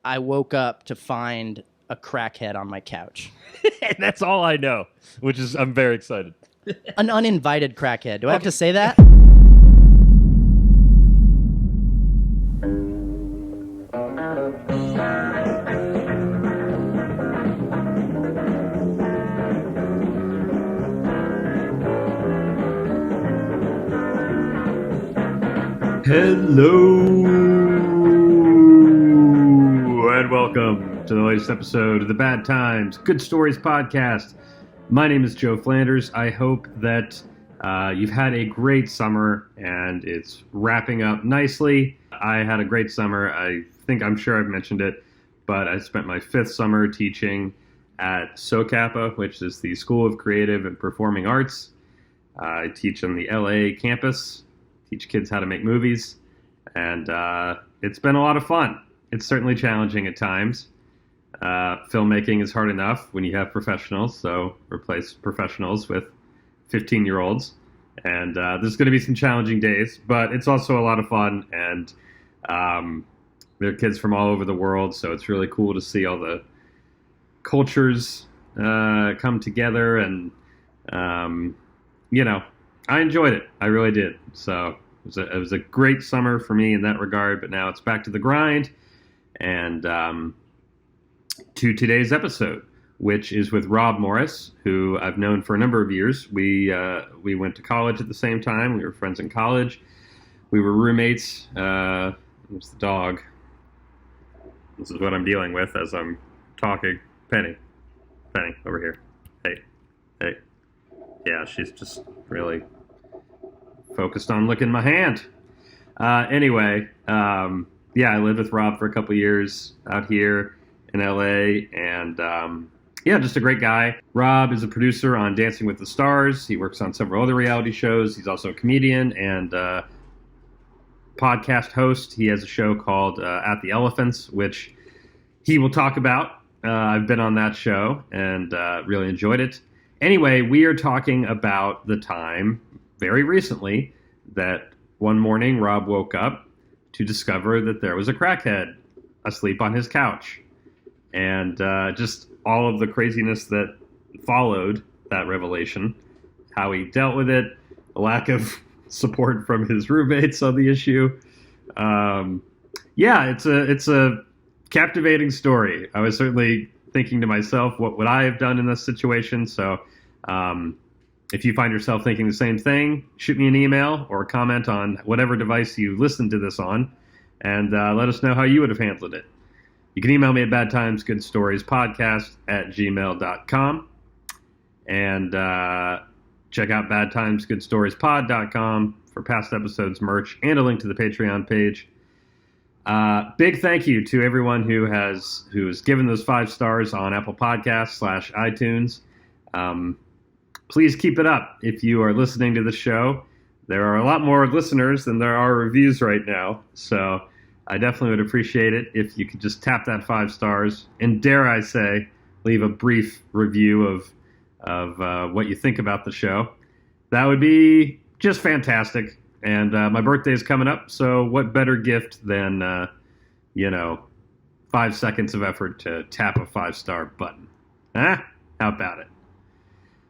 I woke up to find a crackhead on my couch. And that's all I know, which is I'm very excited. An uninvited crackhead. Do I have to say that? Hello and welcome to the latest episode of the Bad Times Good Stories podcast. My name is Joe Flanders. I hope that you've had a great summer and it's wrapping up nicely. I had a great summer. I'm sure I've mentioned it, but I spent my 5th summer teaching at SoCapa, which is the School of Creative and Performing Arts. I teach on the LA campus. Teach kids how to make movies, and it's been a lot of fun. It's certainly challenging at times. Filmmaking is hard enough when you have professionals, so replace professionals with 15-year-olds. And there's going to be some challenging days, but it's also a lot of fun, and there are kids from all over the world, so it's really cool to see all the cultures come together, and I enjoyed it. I really did. So it was a great summer for me in that regard, but now it's back to the grind. And to today's episode, which is with Rob Morris, who I've known for a number of years. We went to college at the same time. We were friends in college. We were roommates. There's the dog. This is what I'm dealing with as I'm talking. Penny, over here. Hey. Yeah, she's just really focused on licking my hand. Anyway, I lived with Rob for a couple years out here in LA, and just a great guy. Rob is a producer on Dancing with the Stars. He works on several other reality shows. He's also a comedian and podcast host. He has a show called At the Elephants, which he will talk about. I've been on that show and really enjoyed it. Anyway, we are talking about the time very recently that one morning Rob woke up to discover that there was a crackhead asleep on his couch. And just all of the craziness that followed that revelation, how he dealt with it, a lack of support from his roommates on the issue. It's a captivating story. I was certainly thinking to myself, what would I have done in this situation? So if you find yourself thinking the same thing, shoot me an email or a comment on whatever device you listen to this on, and let us know how you would have handled it. You can email me at badtimesgoodstoriespodcast@gmail.com, and check out badtimesgoodstoriespod.com for past episodes, merch, and a link to the Patreon page. Big thank you to everyone who has given those 5 stars on Apple Podcasts /iTunes. Please keep it up. If you are listening to the show, there are a lot more listeners than there are reviews right now. So I definitely would appreciate it if you could just tap that 5 stars and, dare I say, leave a brief review of what you think about the show. That would be just fantastic. And my birthday is coming up, so what better gift than 5 seconds of effort to tap a 5-star button? How about it?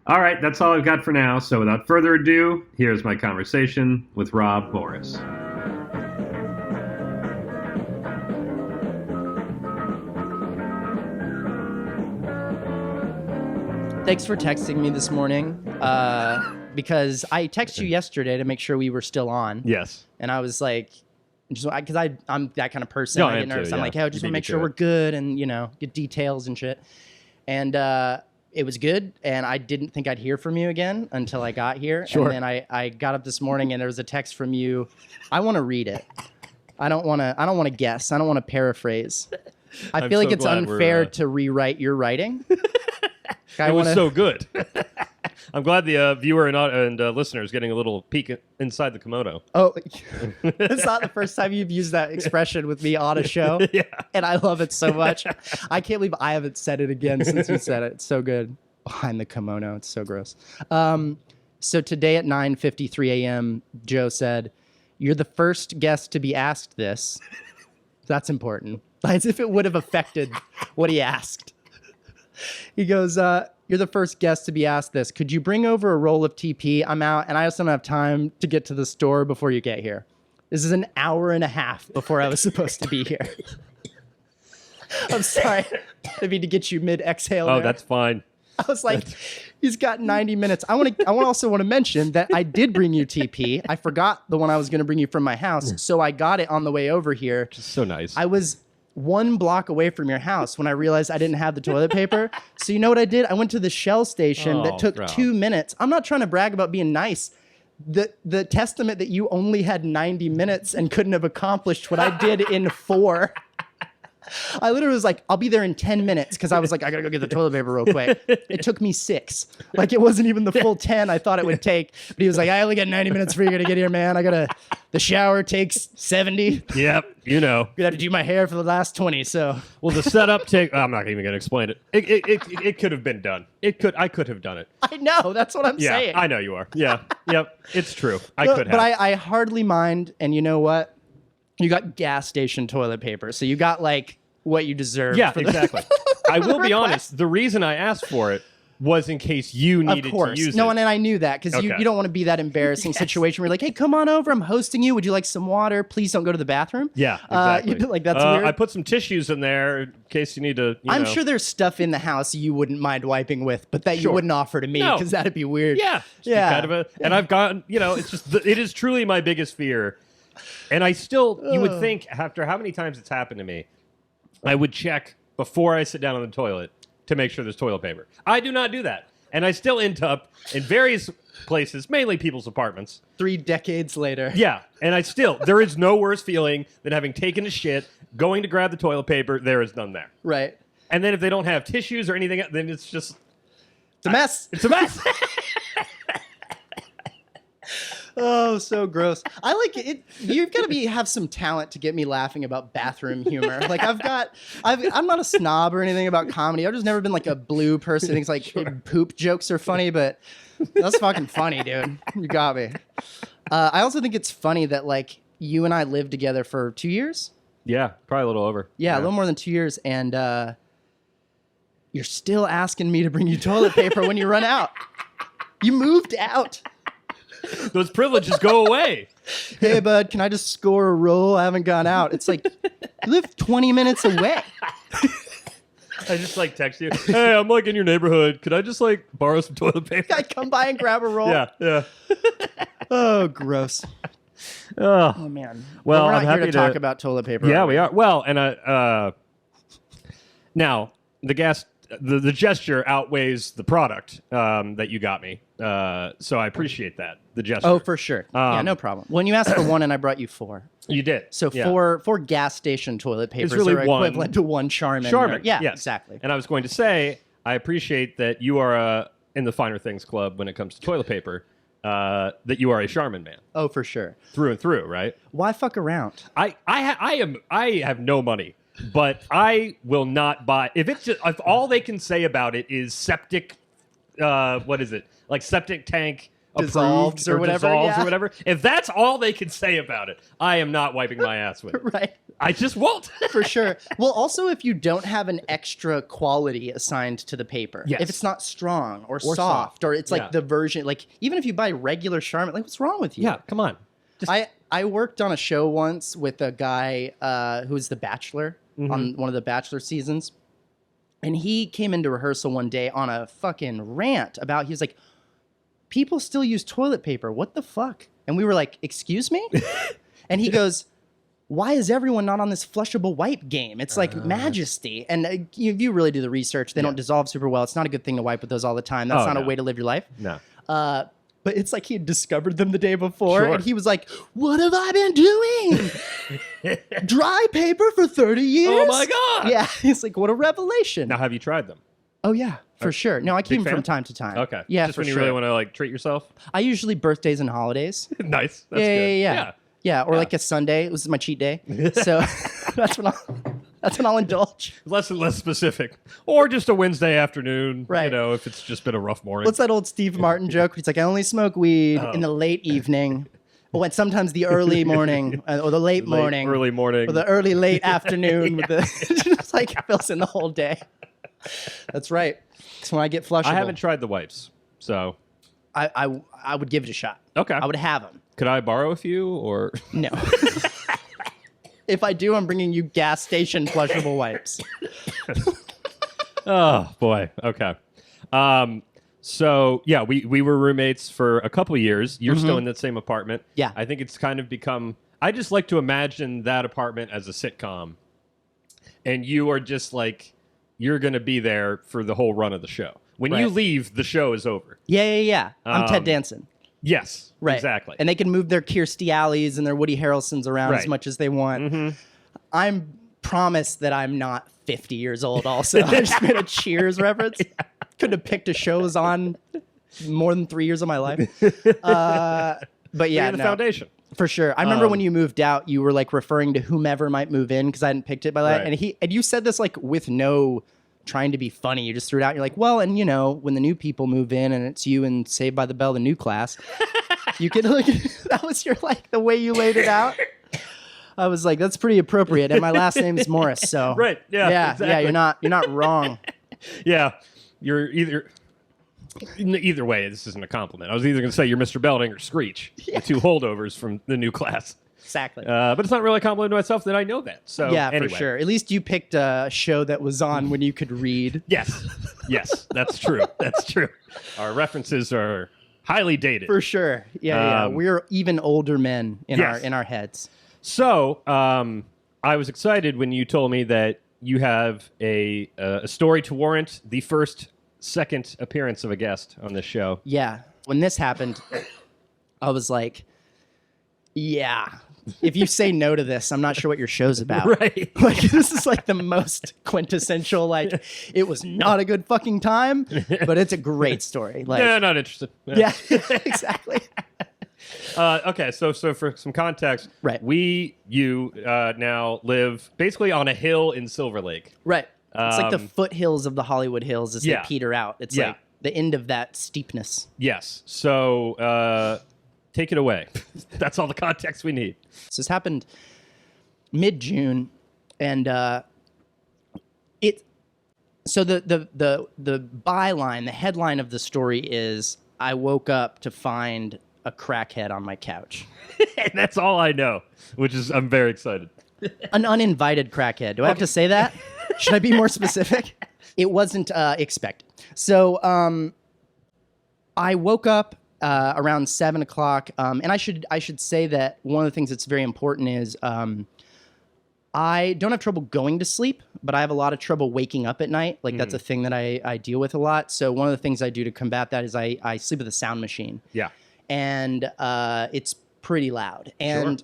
All right, that's all I've got for now. So without further ado, here's my conversation with Rob Morris. Thanks for texting me this morning, because I texted you yesterday to make sure we were still on. Yes. And I was like, because I'm that kind of person. No, I I get am nervous. too, I'm yeah. like, hey, I just want to make sure to we're good and, get details and shit. And it was good, and I didn't think I'd hear from you again until I got here. Sure. And then I got up this morning, and there was a text from you. I want to read it. I don't want to guess. I don't want to paraphrase. I feel like it's unfair to rewrite your writing. It was so good. I'm glad the viewer and listener is getting a little peek inside the kimono. Oh, it's not the first time you've used that expression with me on a show. Yeah. And I love it so much. I can't believe I haven't said it again since you said it. It's so good. Behind the kimono. It's so gross. So today at 9:53 a.m., Joe said, "You're the first guest to be asked this." That's important. as if it would have affected what he asked. He goes, you're the first guest to be asked this. Could you bring over a roll of TP? I'm out, and I also don't have time to get to the store before you get here. This is an hour and a half before I was supposed to be here. I'm sorry. I mean to get you mid-exhale. Oh, there. that's fine. I was like, he's got 90 minutes. I also want to mention that I did bring you TP. I forgot the one I was going to bring you from my house, so I got it on the way over here. Just so nice. I was 1 block away from your house when I realized I didn't have the toilet paper. So you know what I did? I went to the Shell station that took 2 minutes. I'm not trying to brag about being nice. The testament that you only had 90 minutes and couldn't have accomplished what I did in 4. I literally was like, I'll be there in 10 minutes because I was like, I gotta go get the toilet paper real quick. It took me 6. Like, it wasn't even the full 10 I thought it would take. But he was like, I only got 90 minutes for you to get here, man. The shower takes 70. Yep, you know. Gonna have to do my hair for the last 20, so. Well, the setup I'm not even gonna explain it. It could have been done. I could have done it. I know, that's what I'm saying. I know you are. Yeah, yep, it's true. I could have. But I hardly mind, and you know what? You got gas station toilet paper, so you got like what you deserve. Yeah, exactly. I will be honest. The reason I asked for it was in case you needed to use it. No, and I knew that because you don't want to be that embarrassing situation where you're like, hey, come on over. I'm hosting you. Would you like some water? Please don't go to the bathroom. Yeah, exactly. Like, that's weird. I put some tissues in there in case you need to. I'm sure there's stuff in the house you wouldn't mind wiping with, but that you wouldn't offer to me because that'd be weird. Yeah, kind of and I've gotten, it's just it is truly my biggest fear, and I still you would think after how many times it's happened to me, I would check before I sit down on the toilet to make sure there's toilet paper. I do not do that. And I still end up in various places, mainly people's apartments. 3 decades later. Yeah. And there is no worse feeling than having taken a shit, going to grab the toilet paper, there is none there. Right. And then if they don't have tissues or anything, then it's just... It's a mess. It's a mess. Oh, so gross. I like it. You've got to have some talent to get me laughing about bathroom humor. Like I'm not a snob or anything about comedy. I've just never been like a blue person who thinks like poop jokes are funny, but that's fucking funny, dude. You got me. I also think it's funny that like you and I lived together for 2 years. Yeah, probably a little over. Yeah, a little more than 2 years. And you're still asking me to bring you toilet paper when you run out. You moved out. Those privileges go away. Hey, bud, can I just score a roll? I haven't gone out. It's like, you live 20 minutes away. I just like text you. Hey, I'm like in your neighborhood. Could I just like borrow some toilet paper? I come by and grab a roll. Yeah. Oh, gross. Oh man. Well, we're not I'm here happy to talk about toilet paper. Yeah, we are. Well, and now the gesture outweighs the product that you got me. So I appreciate that. The gesture. Oh, for sure. Yeah, no problem. When you asked for 1 and I brought you 4. You did. So four gas station toilet papers really are equivalent to 1 Charmin. Yeah, yes. Exactly. And I was going to say, I appreciate that you are in the Finer Things Club when it comes to toilet paper, that you are a Charmin man. Oh, for sure. Through and through, right? Why fuck around? I have no money, but I will not buy if all they can say about it is septic. What is it? Like septic tank dissolves or whatever. Or whatever. If that's all they can say about it, I am not wiping my ass with it. Right. I just won't. For sure. Well, also if you don't have an extra quality assigned to the paper, if it's not strong or soft or it's like the version, like even if you buy regular Charmin, like what's wrong with you? Yeah, come on. I worked on a show once with a guy who was the Bachelor on one of the Bachelor seasons. And he came into rehearsal one day on a fucking rant about, he was like, people still use toilet paper. What the fuck? And we were like, excuse me? And he goes, why is everyone not on this flushable wipe game? It's like Majesty. And if you really do the research, they don't dissolve super well. It's not a good thing to wipe with those all the time. That's not a way to live your life. No. But it's like he had discovered them the day before. And he was like, what have I been doing? Dry paper for 30 years? Oh, my God. Yeah. He's like, what a revelation. Now, have you tried them? Oh, yeah, for sure. No, I keep them from time to time. Okay. Yeah, just when you really want to like treat yourself? I usually birthdays and holidays. Nice. That's good. Yeah, or like a Sunday. This is my cheat day. So that's when I'll indulge. Less and less specific. Or just a Wednesday afternoon, right. If it's just been a rough morning. What's that old Steve Martin joke? He's like, I only smoke weed in the late evening. Oh, and sometimes the early morning or the late morning. Early morning. Or the early, late afternoon. With it's like it fills in the whole day. That's right. It's when I get flushable. I haven't tried the wipes, so. I would give it a shot. Okay. I would have them. Could I borrow a few, or? No. If I do, I'm bringing you gas station flushable wipes. Oh, boy. Okay. So, yeah, we were roommates for a couple of years. You're still in that same apartment. Yeah. I think it's kind of become... I just like to imagine that apartment as a sitcom. And you are just like... You're going to be there for the whole run of the show. When you leave, the show is over. Yeah. I'm Ted Danson. Yes, right. Exactly. And they can move their Kirstie Alleys and their Woody Harrelsons around as much as they want. I'm promised that I'm not 50 years old also. I just made a Cheers reference. Could have picked a show that was on more than 3 years of my life. But yeah, the foundation. For sure. I remember when you moved out, you were like referring to whomever might move in because I hadn't picked it by that. And you said this like with no trying to be funny. You just threw it out. You're like, well, and when the new people move in and it's you and Saved by the Bell, the new class, you could like, that was your like the way you laid it out. I was like, that's pretty appropriate. And my last name's Morris. So right. Yeah. Exactly. Yeah. You're not wrong. Yeah. You're either way, this isn't a compliment. I was either going to say you're Mr. Belding or Screech, the two holdovers from the new class. Exactly. But it's not really a compliment to myself that I know that. So yeah, anyway. for sure. At least you picked a show that was on when you could read. Yes, that's true. That's true. Our references are highly dated. For sure. Yeah. We're even older men in our heads. So I was excited when you told me that you have a story to warrant the second appearance of a guest on this show. Yeah. When this happened, I was like, yeah, if you say no to this, I'm not sure what your show's about. Right. Like, this is like the most quintessential, like, it was not a good fucking time, but it's a great story. Like, yeah, not interested. Yeah, exactly. Okay, so for some context, right. You now live basically on a hill in Silver Lake. Right. It's like the foothills of the Hollywood Hills as they peter out. It's like the end of that steepness. Yes. So take it away. That's all the context we need. So this happened mid-June, and the byline, the headline of the story is I woke up to find a crackhead on my couch. And that's all I know, which is I'm very excited. An uninvited crackhead. Do I have to say that? Should I be more specific? It wasn't expected. So I woke up around 7 o'clock, and I should say that one of the things that's very important is I don't have trouble going to sleep, but I have a lot of trouble waking up at night. Like that's a thing that I deal with a lot. So one of the things I do to combat that is I sleep with a sound machine. Yeah. And it's pretty loud. And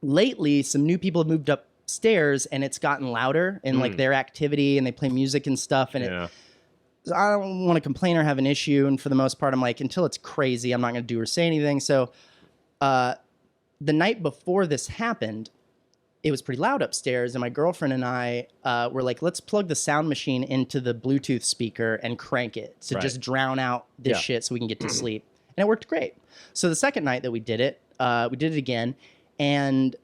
lately, some new people have moved upstairs, and it's gotten louder in like their activity, and they play music and stuff. And I don't want to complain or have an issue. And for the most part, I'm like, until it's crazy, I'm not going to do or say anything. So the night before this happened, it was pretty loud upstairs. And my girlfriend and I were like, let's plug the sound machine into the Bluetooth speaker and crank it to just drown out this shit so we can get to sleep. And it worked great. So the second night that we did it again. And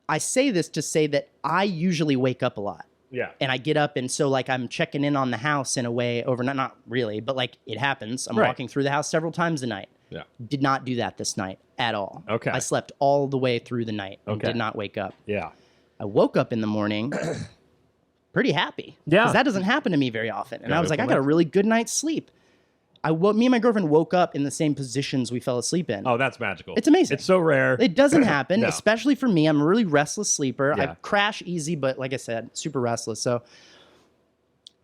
I say this to say that I usually wake up a lot. Yeah. And I get up, and so like I'm checking in on the house in a way overnight. Not really, but like it happens. I'm walking through the house several times a night. Yeah. Did not do that this night at all. Okay. I slept all the way through the night and did not wake up. Yeah. I woke up in the morning pretty happy. Yeah. Because that doesn't happen to me very often. And I was like, I got a really good night's sleep. Me and my girlfriend woke up in the same positions we fell asleep in. Oh, that's magical. It's amazing. It's so rare. It doesn't happen, No. especially for me. I'm a really restless sleeper. Yeah. I crash easy, but like I said, super restless. So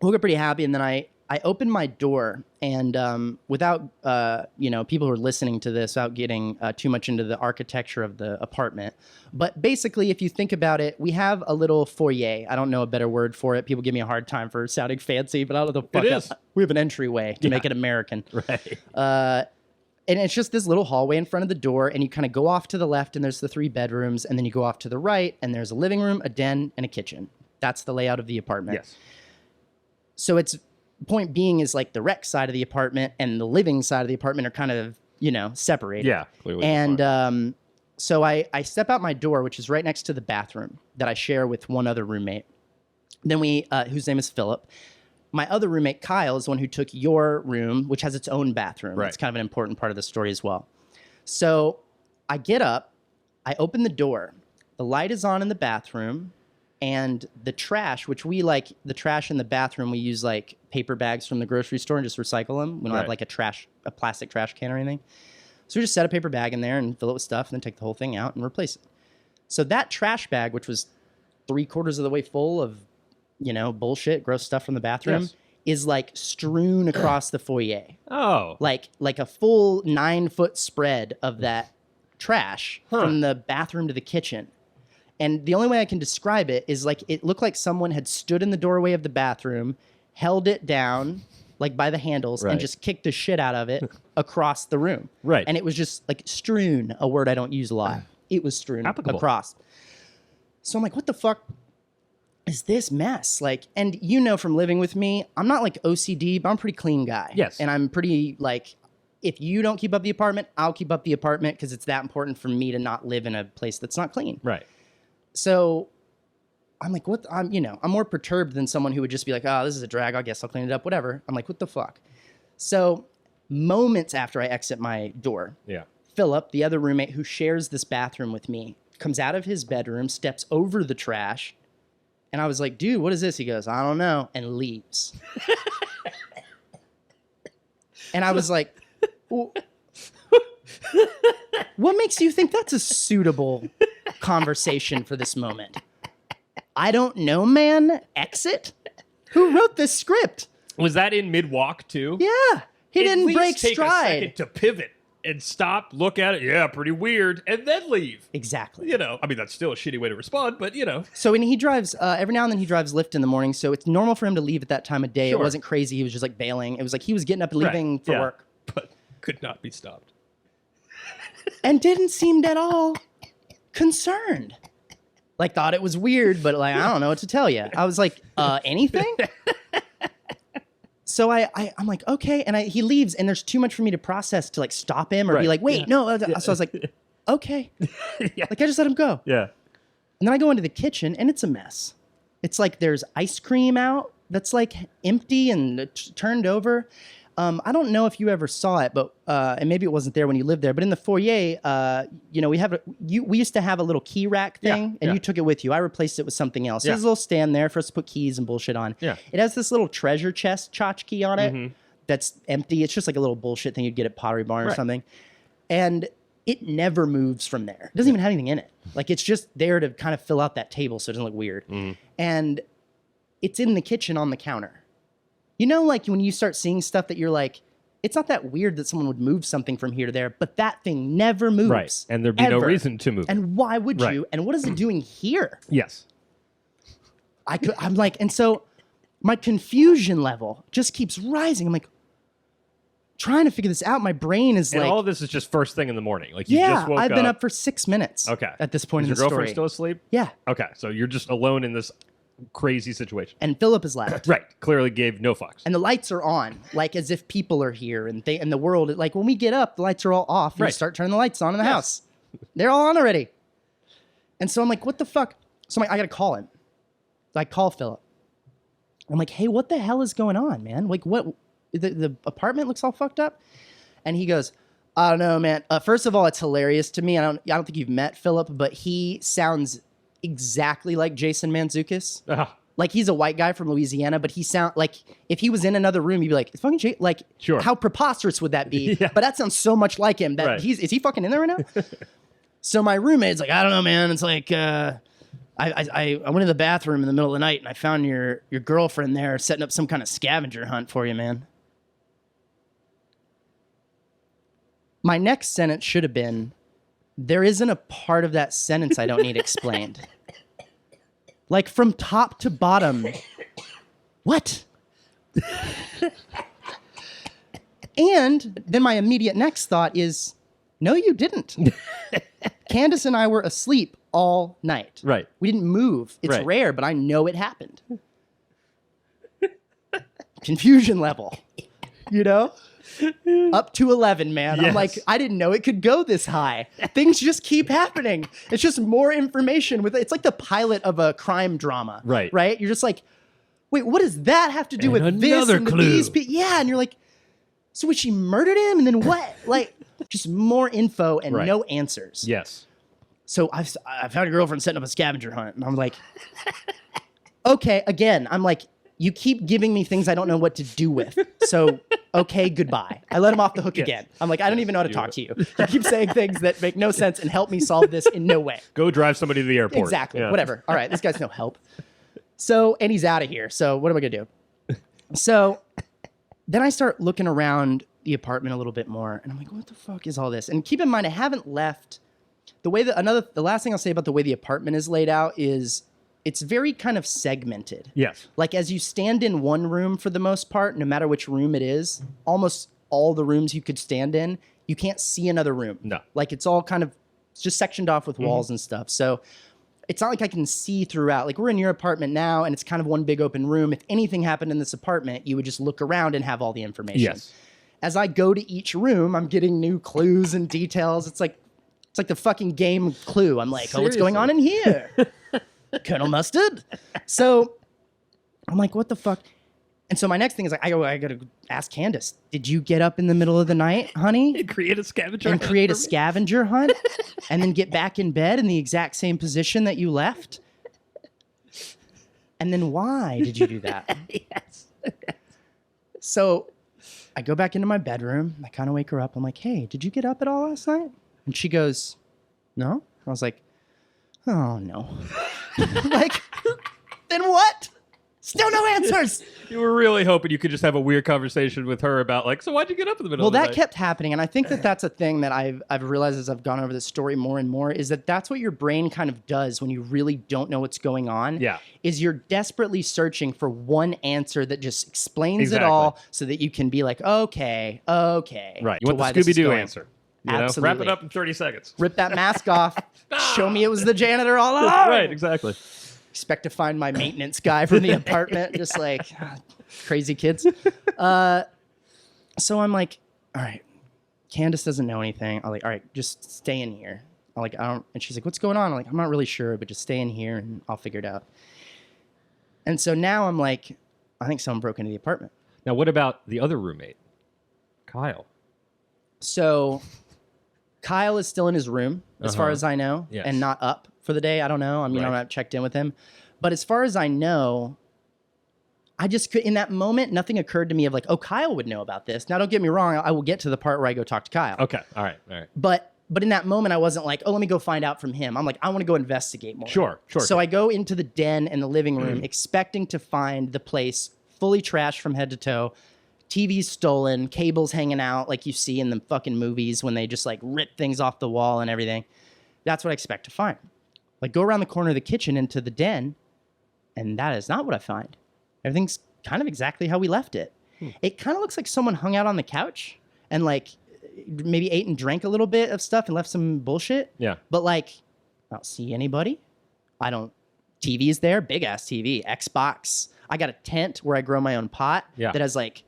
I woke up pretty happy, and then I opened my door, and without people who are listening to this, without getting too much into the architecture of the apartment, but basically, if you think about it, we have a little foyer. I don't know a better word for it. People give me a hard time for sounding fancy, but I don't know the fuck It is. we have an entryway to make it American. Right. And it's just this little hallway in front of the door, and you kind of go off to the left, and there's the 3 bedrooms, and then you go off to the right, and there's a living room, a den, and a kitchen. That's the layout of the apartment. Yes. So it's point being is like the rec side of the apartment and the living side of the apartment are kind of separated. Yeah, clearly. And so I step out my door, which is right next to the bathroom that I share with one other roommate. Then whose name is Philip. My other roommate, Kyle, is the one who took your room, which has its own bathroom. Right. It's kind of an important part of the story as well. So I get up, I open the door. The light is on in the bathroom, and the trash, which we like, the trash in the bathroom, we use like paper bags from the grocery store and just recycle them. We don't have like a plastic trash can or anything. So we just set a paper bag in there and fill it with stuff and then take the whole thing out and replace it. So that trash bag, which was 3/4 of the way full of, bullshit, gross stuff from the bathroom, is like strewn across the foyer. Oh. Like a full 9-foot spread of that trash from the bathroom to the kitchen. And the only way I can describe it is like it looked like someone had stood in the doorway of the bathroom, held it down like by the handles, and just kicked the shit out of it across the room. Right. And it was just like strewn, a word I don't use a lot. It was strewn across. So I'm like, what the fuck is this mess? Like, and from living with me, I'm not like OCD, but I'm a pretty clean guy. Yes. And I'm pretty like, if you don't keep up the apartment, I'll keep up the apartment because it's that important for me to not live in a place that's not clean. Right. So I'm like, what? I'm more perturbed than someone who would just be like, oh, this is a drag. I guess I'll clean it up, whatever. I'm like, what the fuck? So moments after I exit my door, Philip, the other roommate who shares this bathroom with me, comes out of his bedroom, steps over the trash. And I was like, dude, what is this? He goes, I don't know. And leaves. And I was like, what makes you think that's a suitable conversation for this moment? I don't know, man. Exit? Who wrote this script? Was that in mid-walk, too? Yeah. He didn't break take stride. A second to pivot and stop, look at it. Yeah, pretty weird. And then leave. Exactly. I mean, that's still a shitty way to respond, but So when he drives, every now and then he drives Lyft in the morning. So it's normal for him to leave at that time of day. Sure. It wasn't crazy. He was just like bailing. It was like he was getting up and leaving for work. But could not be stopped. And didn't seem at all concerned. Like, thought it was weird, but like, I don't know what to tell you. I was like, anything? So I'm like, okay. And he leaves, and there's too much for me to process to like stop him or be like, wait, no. So I was like, okay. Like, I just let him go. Yeah. And then I go into the kitchen, and it's a mess. It's like there's ice cream out that's like empty and turned over. I don't know if you ever saw it, but and maybe it wasn't there when you lived there. But in the foyer, we used to have a little key rack thing, and you took it with you. I replaced it with something else. There's a little stand there for us to put keys and bullshit on. Yeah. It has this little treasure chest tchotchke on it that's empty. It's just like a little bullshit thing you'd get at Pottery Barn or something, and it never moves from there. It doesn't even have anything in it. Like, it's just there to kind of fill out that table so it doesn't look weird. And it's in the kitchen on the counter. Like when you start seeing stuff that you're like, it's not that weird that someone would move something from here to there, but that thing never moves. Right. And there'd be no reason to move. And why would you? And what is it doing here? Yes. I'm like, and so my confusion level just keeps rising. I'm like, trying to figure this out. My brain is and like, all of this is just first thing in the morning. Like, you just woke up. I've been up for 6 minutes. Okay. At this point in the story. Is your story. girlfriend still asleep? Yeah. Okay. So you're just alone in this crazy situation. And Philip is left. Right. Clearly gave no fucks. And the lights are on, like as if people are here and the world, like when we get up, the lights are all off. We start turning the lights on in the house. They're all on already. And so I'm like, what the fuck? So I'm like, I gotta call him. So I call Philip. I'm like, hey, what the hell is going on, man? Like, what? The apartment looks all fucked up. And he goes, I don't know, man. First of all, it's hilarious to me. I don't think you've met Philip, but he sounds exactly like Jason Mantzoukas. Like, he's a white guy from Louisiana, but he sound like if he was in another room, you'd be like, it's fucking like, sure. How preposterous would that be? But that sounds so much like him that is he fucking in there right now? So my roommate's like, I don't know, man. It's like, I went to the bathroom in the middle of the night and I found your girlfriend there setting up some kind of scavenger hunt for you, man. My next sentence should have been, there isn't a part of that sentence I don't need explained. Like, from top to bottom. What? And then my immediate next thought is, no, you didn't. Candace and I were asleep all night. Right. We didn't move. It's rare, but I know it happened. Confusion level. You know? up to 11, man. Yes. I'm like, I didn't know it could go this high. Things just keep happening. It's just more information with it. It's like the pilot of a crime drama. Right. Right? You're just like, wait, what does that have to do with this another and clue. these people? Yeah, and you're like, so would she murdered him? And then what? Like, just more info and Right. no answers. Yes. So I've had a girlfriend setting up a scavenger hunt, and I'm like, okay, again, I'm like, you keep giving me things I don't know what to do with. So, okay, goodbye. I let him off the hook again. I'm like, I don't even know how to talk to you. You keep saying things that make no sense and help me solve this in no way. Go drive somebody to the airport. Exactly. Yeah. Whatever. All right, this guy's no help. So, and he's out of here. So, what am I going to do? So, then I start looking around the apartment a little bit more, and I'm like, what the fuck is all this? And keep in mind, I haven't left. The last thing I'll say about the way the apartment is laid out is it's very kind of segmented. Yes. Like as you stand in one room for the most part, no matter which room it is, almost all the rooms you could stand in, you can't see another room. No. Like it's all kind of it's just sectioned off with walls and stuff. So it's not like I can see throughout. Like we're in your apartment now and it's kind of one big open room. If anything happened in this apartment, you would just look around and have all the information. Yes. As I go to each room, I'm getting new clues and details. It's like the fucking game Clue. I'm like, oh, what's going on in here? Colonel Mustard. So I'm like, what the fuck? And so my next thing is like, I got to ask Candace, did you get up in the middle of the night, honey? Create a scavenger And hunt create a for me? scavenger hunt and then get back in bed in the exact same position that you left? And then why did you do that? Yes. So I go back into my bedroom. I kind of wake her up. I'm like, hey, did you get up at all last night? And she goes, no. I was like, oh, no. Like, then what? Still no answers. You were really hoping you could just have a weird conversation with her about like, so why'd you get up in the middle Well, of the that night? kept happening. And I think that that's a thing that I've realized as I've gone over this story more and more is that that's what your brain kind of does when you really don't know what's going on. Yeah. Is you're desperately searching for one answer that just explains Exactly. it all so that you can be like, okay. Right. You to want why the this is Scooby-Doo going. answer. You know? Wrap Absolutely. it up in 30 seconds. Rip that mask off. Show me it was the janitor all along. Right, exactly. Expect to find my maintenance guy from the apartment, just like crazy kids. So I'm like, all right, Candace doesn't know anything. I'm like, all right, just stay in here. I'm like, I don't. And she's like, what's going on? I'm like, I'm not really sure, but just stay in here and I'll figure it out. And so now I'm like, I think someone broke into the apartment. Now, what about the other roommate, Kyle? So Kyle is still in his room, as far as I know, Yes. and not up for the day. I don't know. I mean, Right. I'm not checked in with him. But as far as I know, I just could, in that moment, nothing occurred to me of like, oh, Kyle would know about this. Now, don't get me wrong. I will get to the part where I go talk to Kyle. Okay. All right. But in that moment, I wasn't like, oh, let me go find out from him. I'm like, I want to go investigate more. Sure. So I go into the den and the living room expecting to find the place fully trashed from head to toe. TV's stolen, cables hanging out like you see in the fucking movies when they just like rip things off the wall and everything. That's what I expect to find. Like go around the corner of the kitchen into the den, and that is not what I find. Everything's kind of exactly how we left it. It kind of looks like someone hung out on the couch and like maybe ate and drank a little bit of stuff and left some bullshit. Yeah. But like, I don't see anybody. TV is there, big ass TV, Xbox. I got a tent where I grow my own pot that has like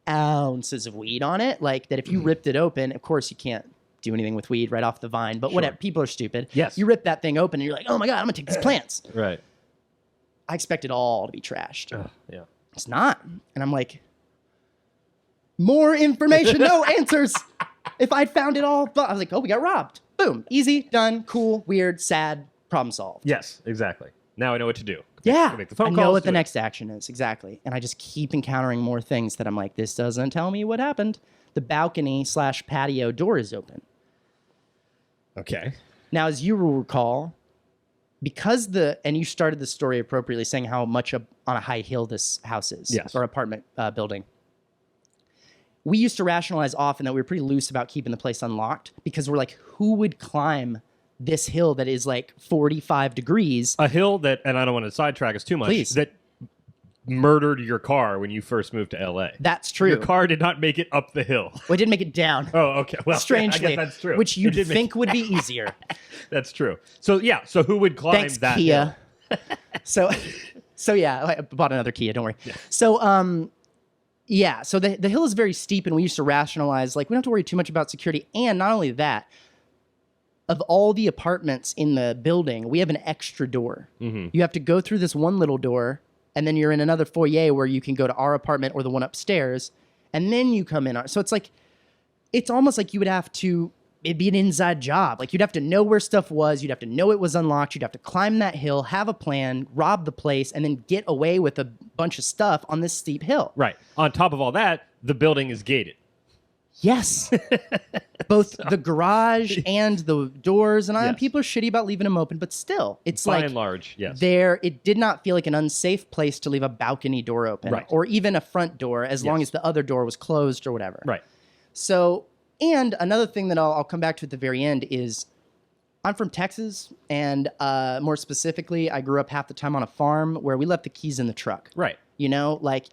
ounces of weed on it. Like that if you ripped it open, of course you can't do anything with weed right off the vine, but whatever, people are stupid. Yes. You rip that thing open and you're like, oh my God, I'm gonna take these plants. Right. I expect it all to be trashed. Yeah. It's not. And I'm like, more information, no answers. If I'd found it all, but I was like, oh, we got robbed. Boom. Easy, done, cool, weird, sad, problem solved. Yes, exactly. Now I know what to do. Yeah. Make the phone I know calls, what the do it. next action is. Exactly. And I just keep encountering more things that I'm like, this doesn't tell me what happened. The balcony / patio door is open. Okay. Now, as you will recall, because and you started the story appropriately saying how much on a high hill this house is, Yes. or apartment building. We used to rationalize often that we were pretty loose about keeping the place unlocked because we're like, who would climb this hill that is like 45 degrees? A hill that, and I don't want to sidetrack us too much, Please. that murdered your car when you first moved to LA. That's true. Your car did not make it up the hill. Well, it didn't make it down. Oh, okay. Well, Strangely, I guess that's true. which It you'd did make- think would be easier. That's true. So yeah, so who would climb Thanks, that Kia. hill? So yeah, I bought another Kia. Don't worry. So Yeah, so the hill is very steep, and we used to rationalize, like, we don't have to worry too much about security. And not only that, of all the apartments in the building, we have an extra door. Mm-hmm. You have to go through this one little door, and then you're in another foyer where you can go to our apartment or the one upstairs, and then you come in. So it's like, it's almost like you would have to, it'd be an inside job. Like, you'd have to know where stuff was. You'd have to know it was unlocked. You'd have to climb that hill, have a plan, rob the place, and then get away with a bunch of stuff on this steep hill. Right. On top of all that, the building is gated. Yes. Both the garage and the doors. And Yes. people are shitty about leaving them open, but still, it's By like, and large, yes. it did not feel like an unsafe place to leave a balcony door open. Right. Or even a front door, as long Yes. as the other door was closed or whatever. Right. So, and another thing that I'll come back to at the very end is I'm from Texas, and more specifically, I grew up half the time on a farm where we left the keys in the truck. Right. You know, like,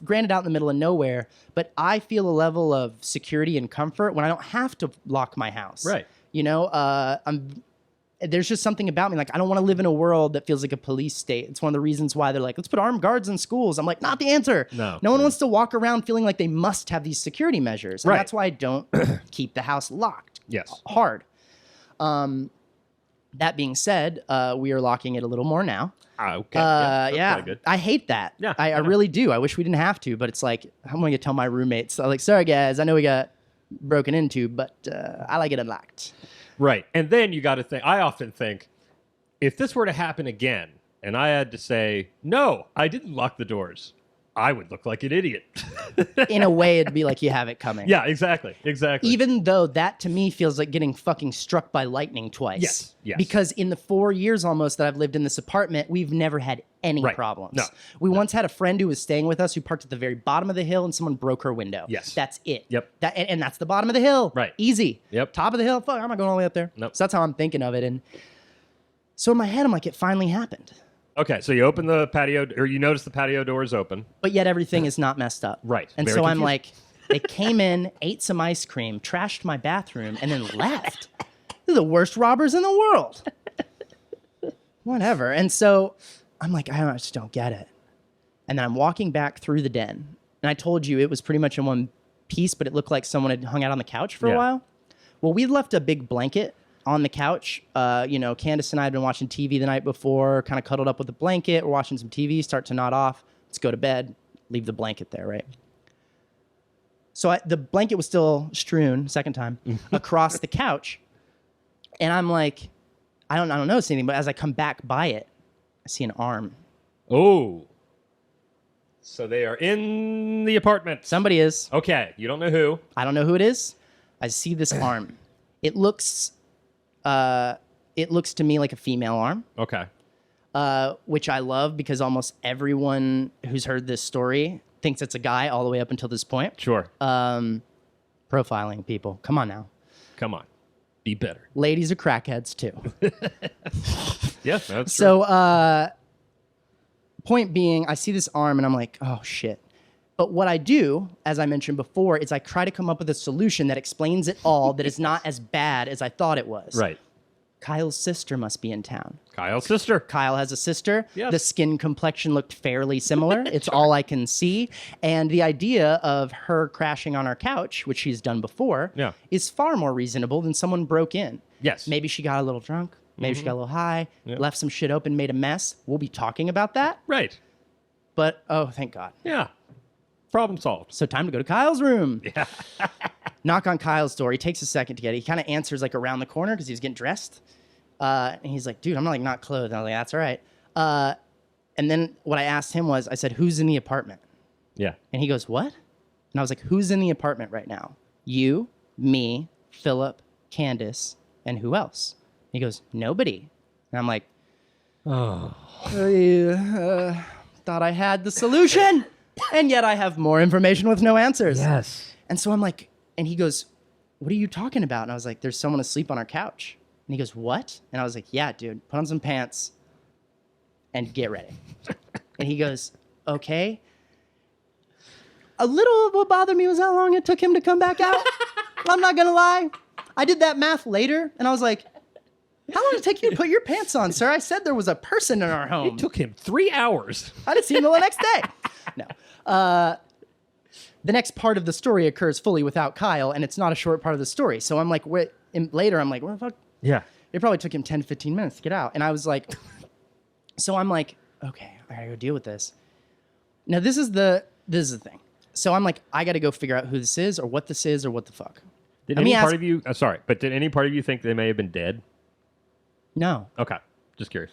granted, out in the middle of nowhere, but I feel a level of security and comfort when I don't have to lock my house. Right. You know, there's just something about me. Like, I don't want to live in a world that feels like a police state. It's one of the reasons why they're like, let's put armed guards in schools. I'm like, not the answer. No. one wants to walk around feeling like they must have these security measures. And Right. that's why I don't keep the house locked. Yes. Hard. That being said, we are locking it a little more now. Okay. That's kinda good. I hate that. Yeah, I really do. I wish we didn't have to, but it's like, I'm going to tell my roommates, like, sorry guys, I know we got broken into, but I like it unlocked. Right. And then you got to think, I often think, if this were to happen again, and I had to say, no, I didn't lock the doors, I would look like an idiot. In a way, it'd be like you have it coming. Yeah, exactly. Exactly. Even though that to me feels like getting fucking struck by lightning twice. Yes, yes. Because in the 4 years almost that I've lived in this apartment, we've never had any Right. problems. No. We once had a friend who was staying with us who parked at the very bottom of the hill and someone broke her window. Yes. That's it. Yep. And that's the bottom of the hill. Right. Easy. Yep. Top of the hill. Fuck, I'm not going all the way up there. Nope. So that's how I'm thinking of it. And so in my head, I'm like, it finally happened. Okay, so you open the patio, or you notice the patio door is open. But yet everything is not messed up. Right. And Very so I'm confusing. like, they came in, ate some ice cream, trashed my bathroom, and then left. They're the worst robbers in the world. Whatever. And so I'm like, I just don't get it. And then I'm walking back through the den. And I told you it was pretty much in one piece, but it looked like someone had hung out on the couch for a Yeah. while. Well, we left a big blanket on the couch. You know, Candace and I had been watching TV the night before, kind of cuddled up with the blanket. We're watching some TV, start to nod off. Let's go to bed. Leave the blanket there, right? So the blanket was still strewn, second time, across the couch. And I'm like, I don't notice anything, but as I come back by it, I see an arm. Oh. So they are in the apartment. Somebody is. Okay, you don't know who. I don't know who it is. I see this arm. It looks to me like a female arm, Okay. which I love because almost everyone who's heard this story thinks it's a guy all the way up until this point. Sure. Profiling people. Come on now. Come on. Be better. Ladies are crackheads too. Yeah, that's true. So, point being, I see this arm and I'm like, oh shit. But what I do, as I mentioned before, is I try to come up with a solution that explains it all, that is not as bad as I thought it was. Right. Kyle's sister must be in town. Kyle's sister. Kyle has a sister. Yes. The skin complexion looked fairly similar. It's all I can see. And the idea of her crashing on our couch, which she's done before, Yeah. is far more reasonable than someone broke in. Yes. Maybe she got a little drunk. Maybe she got a little high, Yeah. left some shit open, made a mess. We'll be talking about that. Right. But, oh, thank God. Yeah. Problem solved. So time to go to Kyle's room. Yeah. Knock on Kyle's door. He takes a second to get it. He kind of answers like around the corner because he was getting dressed. And he's like, dude, I'm not clothed. And I was like, that's all right. And then what I asked him was, I said, who's in the apartment? Yeah. And he goes, what? And I was like, who's in the apartment right now? You, me, Philip, Candace, and who else? He goes, nobody. And I'm like, Oh. thought I had the solution. And yet I have more information with no answers. Yes. And so I'm like, and he goes, what are you talking about? And I was like, there's someone asleep on our couch. And he goes, what? And I was like, yeah, dude, put on some pants and get ready. And he goes, okay. A little of what bothered me was how long it took him to come back out. I'm not going to lie. I did that math later, and I was like, how long did it take you to put your pants on, sir? I said there was a person in our home. It took him 3 hours. I didn't see him until the next day. No. the next part of the story occurs fully without Kyle, and it's not a short part of the story. So I'm like, later I'm like, what the fuck? Yeah. It probably took him 10 to 15 minutes to get out. And I was like, so I'm like, okay, I gotta go deal with this. Now this is the thing. So I'm like, I gotta go figure out who this is or what the fuck. Did any part of you, sorry, but did any part of you think they may have been dead? No. Okay. Just curious.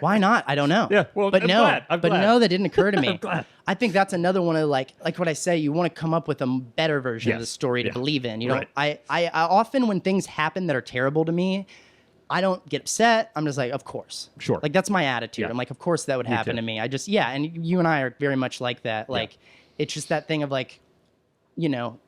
Why not? I don't know. Yeah, well, I'm glad. No, that didn't occur to me. I'm glad. I think that's another one of like what I say, you want to come up with a better version of the story to believe in. You know, I often when things happen that are terrible to me, I don't get upset. I'm just like, of course. Sure. Like, that's my attitude. I'm like, of course that would happen to me. I just, and you and I are very much like that. Like, it's just that thing of like, you know,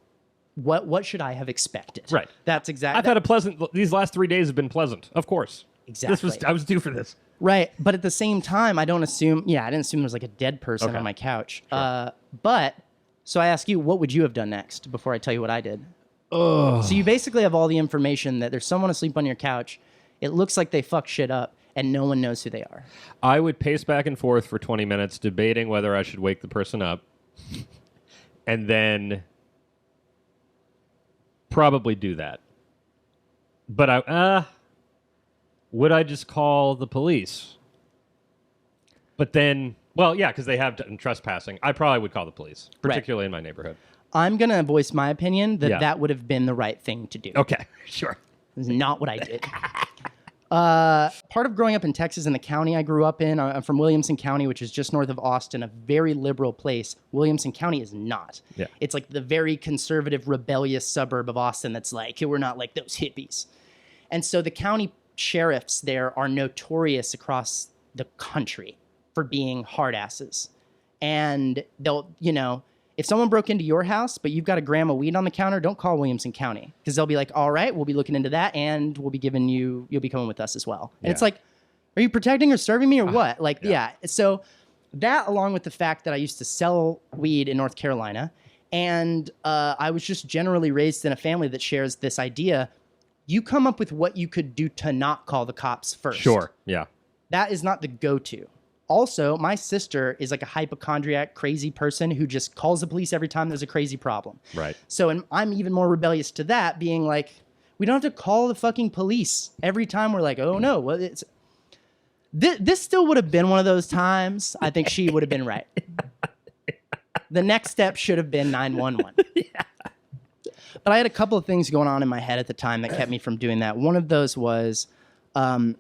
what should I have expected? Right. That's exactly. I've had these last 3 days have been pleasant. Of course. Exactly. I was due for this. Right. But at the same time, I didn't assume there was like a dead person on my couch. Sure. But, so I ask you, what would you have done next before I tell you what I did? Oh. So you basically have all the information that there's someone asleep on your couch. It looks like they fucked shit up, and no one knows who they are. I would pace back and forth for 20 minutes debating whether I should wake the person up, and then probably do that. But would I just call the police? But then, well, yeah, because they have done trespassing. I probably would call the police, particularly in my neighborhood. I'm going to voice my opinion that would have been the right thing to do. Okay, sure. This is not what I did. Part of growing up in Texas in the county I grew up in, I'm from Williamson County, which is just north of Austin, a very liberal place. Williamson County is not. Yeah. It's like the very conservative, rebellious suburb of Austin that's like, we're not like those hippies. And so the county sheriffs there are notorious across the country for being hard asses. And they'll, you know, if someone broke into your house, but you've got a gram of weed on the counter, don't call Williamson County, because they'll be like, all right, we'll be looking into that, and you'll be coming with us as well. And it's like, are you protecting or serving me or what? Like, So that, along with the fact that I used to sell weed in North Carolina, and I was just generally raised in a family that shares this idea, you come up with what you could do to not call the cops first. Sure, yeah. That is not the go-to. Also, my sister is like a hypochondriac, crazy person who just calls the police every time there's a crazy problem. Right. So I'm even more rebellious to that, being like, we don't have to call the fucking police every time we're like, oh no, well, it's... This still would have been one of those times. I think she would have been right. The next step should have been 911. But I had a couple of things going on in my head at the time that kept me from doing that. One of those was, I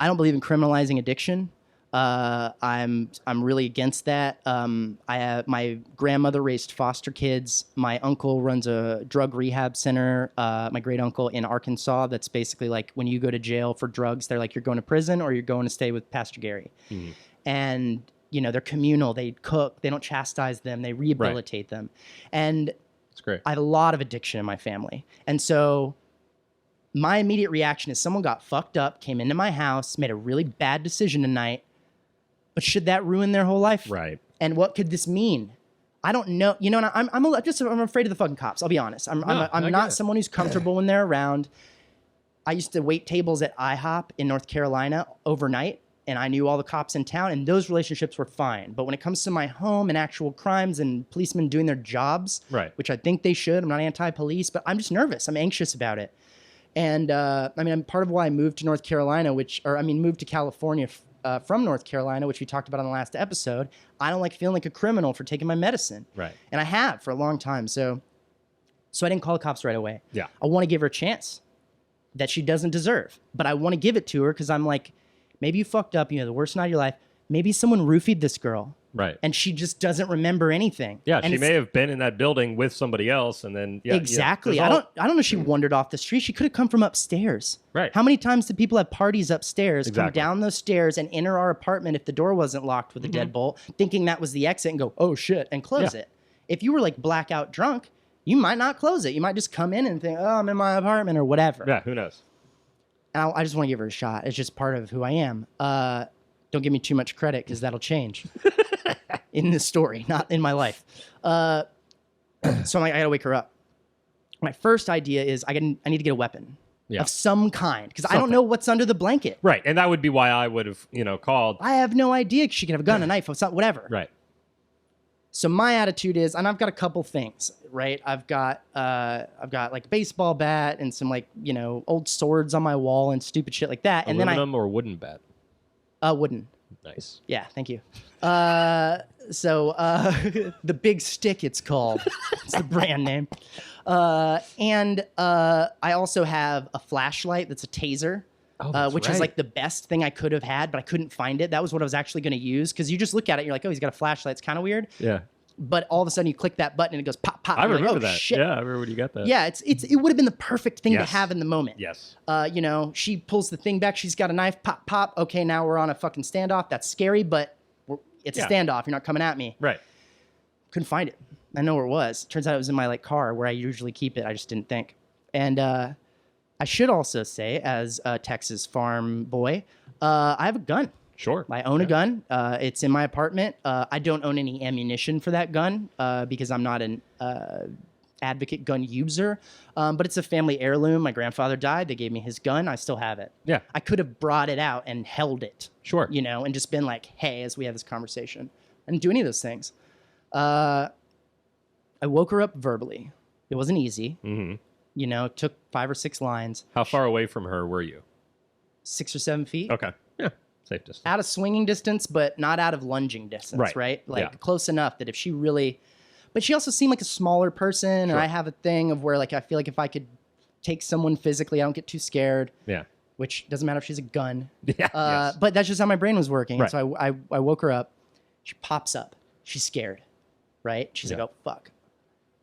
don't believe in criminalizing addiction. I'm really against that. My grandmother raised foster kids. My uncle runs a drug rehab center. My great uncle in Arkansas. That's basically like when you go to jail for drugs, they're like, you're going to prison or you're going to stay with Pastor Gary. Mm-hmm. And, you know, they're communal. They cook. They don't chastise them. They rehabilitate them. And it's great. I have a lot of addiction in my family. And so my immediate reaction is someone got fucked up, came into my house, made a really bad decision tonight. But should that ruin their whole life? Right. And what could this mean? I don't know. You know, and I'm afraid of the fucking cops. I'll be honest. I'm not someone who's comfortable when they're around. I used to wait tables at IHOP in North Carolina overnight, and I knew all the cops in town, and those relationships were fine. But when it comes to my home and actual crimes and policemen doing their jobs, which I think they should, I'm not anti-police, but I'm just nervous. I'm anxious about it. And part of why I moved to North Carolina, moved to California from North Carolina, which we talked about on the last episode. I don't like feeling like a criminal for taking my medicine. Right. And I have for a long time. So I didn't call the cops right away. Yeah. I want to give her a chance that she doesn't deserve. But I want to give it to her because I'm like, maybe you fucked up, you know, the worst night of your life. Maybe someone roofied this girl. Right. And she just doesn't remember anything. Yeah, and she may have been in that building with somebody else and then exactly. I don't know if she wandered off the street. She could have come from upstairs. Right. How many times did people have parties upstairs, come down those stairs and enter our apartment if the door wasn't locked with a deadbolt, thinking that was the exit and go, oh shit, and close it. If you were like blackout drunk, you might not close it. You might just come in and think, oh, I'm in my apartment or whatever. Yeah, who knows? And I just want to give her a shot. It's just part of who I am. Don't give me too much credit because that'll change in this story, not in my life. So I'm like, I gotta wake her up. My first idea is I need to get a weapon of some kind because I don't know what's under the blanket. Right, and that would be why I would have, called. I have no idea. She could have a gun, a knife, whatever. Right. So my attitude is, and I've got a couple things, right? I've got like a baseball bat and some like, old swords on my wall and stupid shit like that. And Aluminum or wooden bat? Wooden. Nice. Yeah, thank you. So the Big Stick, it's called. It's the brand name. And I also have a flashlight that's a taser. Which is like the best thing I could have had, but I couldn't find it. That was what I was actually going to use, because you just look at it, you're like, oh, he's got a flashlight. It's kind of weird. Yeah. But all of a sudden you click that button and it goes pop, pop. I remember like, oh, that. Shit. Yeah, I remember when you got that. Yeah, it would have been the perfect thing to Yes. have in the moment. Yes. She pulls the thing back. She's got a knife. Pop, pop. Okay, now we're on a fucking standoff. That's scary, but it's a standoff. You're not coming at me. Right. Couldn't find it. I know where it was. Turns out it was in my car where I usually keep it. I just didn't think. And I should also say, as a Texas farm boy, I have a gun. Sure. I own a gun. It's in my apartment. I don't own any ammunition for that gun because I'm not an advocate gun user. But it's a family heirloom. My grandfather died. They gave me his gun. I still have it. Yeah. I could have brought it out and held it. Sure. And just been like, hey, as we have this conversation. I didn't do any of those things. I woke her up verbally. It wasn't easy. Mm-hmm. It took 5 or 6 lines. How far away from her were you? 6 or 7 feet. Okay. Yeah. Safe distance. Out of swinging distance, but not out of lunging distance, right? Like close enough that if she really... But she also seemed like a smaller person, Sure. and I have a thing of where like I feel like if I could take someone physically, I don't get too scared. Yeah. Which doesn't matter if she's a gun. Yeah. Yes. But that's just how my brain was working. Right. So I woke her up. She pops up. She's scared, right? She's like, oh, fuck.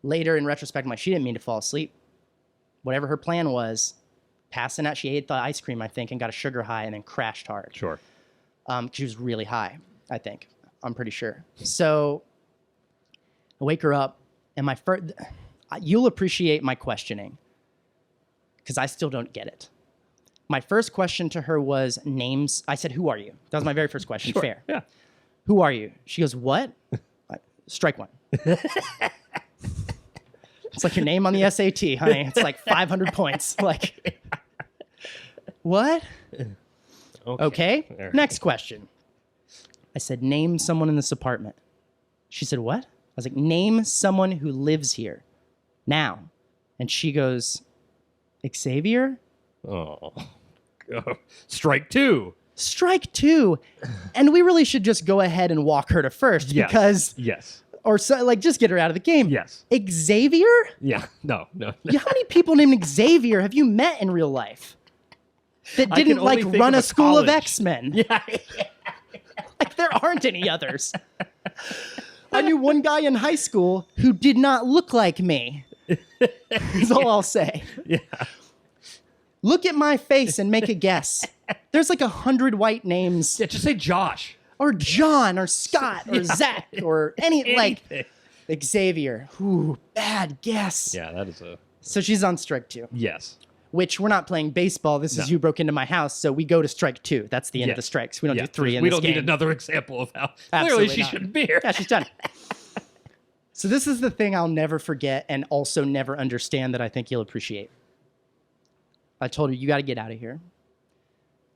Later, in retrospect, I'm like, she didn't mean to fall asleep. Whatever her plan was, passing out. She ate the ice cream, I think, and got a sugar high and then crashed hard. Sure. She was really high, I think. I'm pretty sure. So I wake her up, and you'll appreciate my questioning because I still don't get it. My first question to her was names. I said, who are you? That was my very first question. Sure. Fair. Yeah. Who are you? She goes, what? Strike one. It's like your name on the SAT, honey. It's like 500 points. Like, what? Okay. Right. Next question. I said, name someone in this apartment. She said, what? I was like, name someone who lives here now. And she goes, Xavier? Oh. Strike 2. Strike 2. And we really should just go ahead and walk her to first because... Yes. Or so, like, just get her out of the game. Yes. Xavier? Yeah. No. Yeah, how many people named Xavier have you met in real life that didn't like run a school of X-Men? Yeah. Like there aren't any others. I knew one guy in high school who did not look like me. That's all I'll say. Yeah. Look at my face and make a guess. There's like 100 white names. Yeah, just say Josh. Or John, or Scott, or Zach, or anything. Like Xavier. Ooh, bad guess. Yeah, that is a... So she's on strike 2. Yes. Which we're not playing baseball. This is you broke into my house, so we go to strike 2. That's the end of the strikes. We don't do 3 in this game. We don't need another example of how Absolutely clearly she not. shouldn't be here. Yeah, she's done. So this is the thing I'll never forget and also never understand that I think you'll appreciate. I told her, you got to get out of here.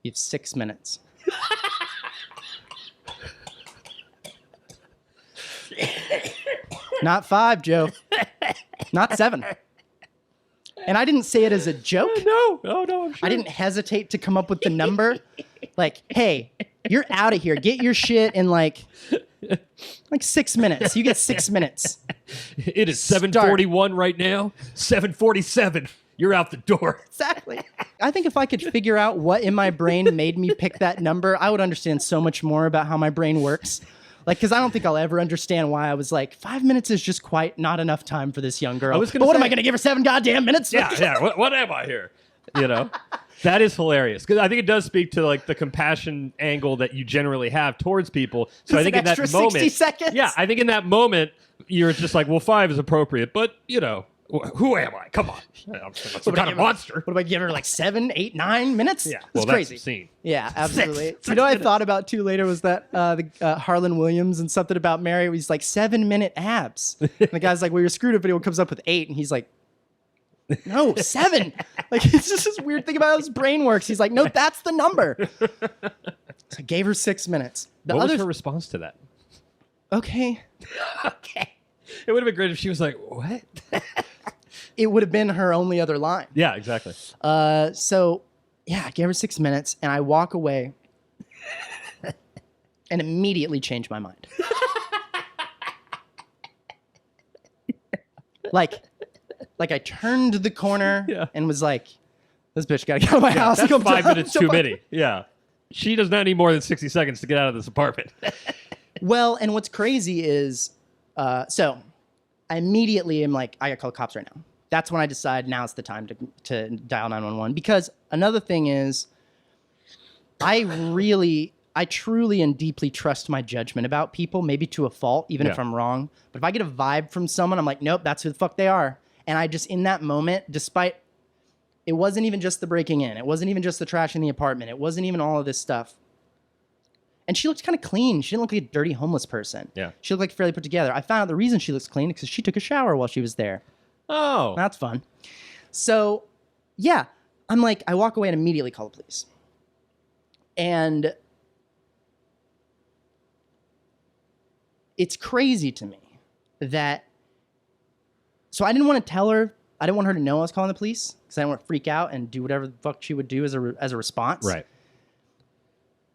You have 6 minutes. Not 5, Joe. Not 7. And I didn't say it as a joke. No, I'm sure. I didn't hesitate to come up with the number. Like, hey, you're out of here. Get your shit in like 6 minutes. You get 6 minutes. It is 7:41 right now. 7:47. You're out the door. Exactly. I think if I could figure out what in my brain made me pick that number, I would understand so much more about how my brain works. Like, because I don't think I'll ever understand why I was like, 5 minutes is just quite not enough time for this young girl. But what am I going to give her 7 goddamn minutes? Yeah. What am I here? That is hilarious because I think it does speak to like the compassion angle that you generally have towards people. So I think in that moment, 60 seconds. Yeah, I think in that moment you're just like, well, 5 is appropriate, but who am I? Come on, I'm some kind of monster. What do I give her? Like 7, 8, 9 minutes? Yeah, It's crazy. That's obscene. Yeah, absolutely. Six You know what I minutes. thought about too later was that Harlan Williams and something about Mary was like 7-minute abs. And the guy's like, well, you're screwed if anyone comes up with 8. And he's like, no, 7. Like, it's just this weird thing about how his brain works. He's like, no, that's the number. So I gave her 6 minutes. What was her response to that? okay. Okay. It would have been great if she was like, what? It would have been her only other line. Yeah, exactly. So, yeah, I gave her 6 minutes, and I walk away and immediately change my mind. like I turned the corner and was like, this bitch got to get out of my house. That's 5 minutes too many. Yeah. She does not need more than 60 seconds to get out of this apartment. Well, and what's crazy is, so I immediately am like, I got to call the cops right now. That's when I decide now is the time to dial 911. Because another thing is, I truly and deeply trust my judgment about people, maybe to a fault, even if I'm wrong. But if I get a vibe from someone, I'm like, nope, that's who the fuck they are. And I just, in that moment, despite, it wasn't even just the breaking in. It wasn't even just the trash in the apartment. It wasn't even all of this stuff. And she looked kind of clean. She didn't look like a dirty homeless person. Yeah. She looked like fairly put together. I found out the reason she looks clean is because she took a shower while she was there. Oh. That's fun. So, yeah. I'm like, I walk away and immediately call the police. And it's crazy to me that, so I didn't want to tell her, I didn't want her to know I was calling the police because I didn't want to freak out and do whatever the fuck she would do as a response. Right.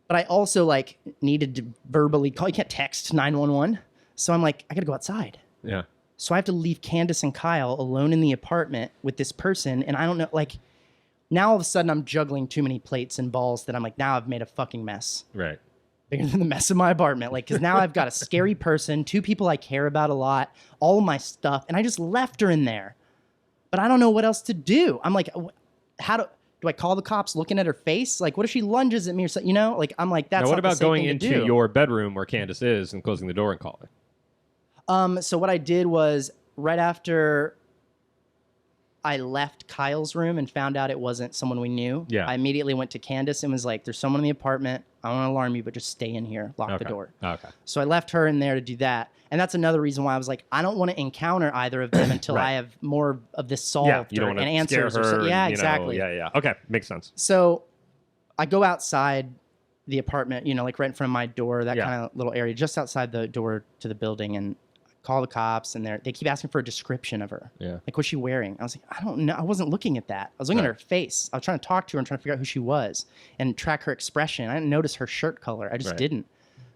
But I also like needed to verbally call. You can't text 911. So I'm like, I got to go outside. Yeah. So I have to leave Candace and Kyle alone in the apartment with this person. And I don't know, like, now all of a sudden I'm juggling too many plates and balls that I'm like, now I've made a fucking mess. Right. Bigger than the mess of my apartment. Like, because now I've got a scary person, 2 people I care about a lot, all of my stuff. And I just left her in there. But I don't know what else to do. I'm like, how do I call the cops looking at her face? Like, what if she lunges at me or something? You know, like, I'm like, that's now, what about the same going thing into to do. your bedroom where Candace is and closing the door and calling? So what I did was right after I left Kyle's room and found out it wasn't someone we knew. Yeah. I immediately went to Candace and was like, there's someone in the apartment. I don't want to alarm you, but just stay in here. Lock the door. Okay. So I left her in there to do that. And that's another reason why I was like, I don't want to encounter either of them until I have more of this solved you don't and want to answers. scare her. Yeah, exactly. Yeah. Okay. Makes sense. So I go outside the apartment, like right in front of my door, that kind of little area, just outside the door to the building, and call the cops, and they keep asking for a description of her. Yeah. Like, what's she wearing? I was like, I don't know. I wasn't looking at that. I was looking at her face. I was trying to talk to her and trying to figure out who she was and track her expression. I didn't notice her shirt color. I just didn't.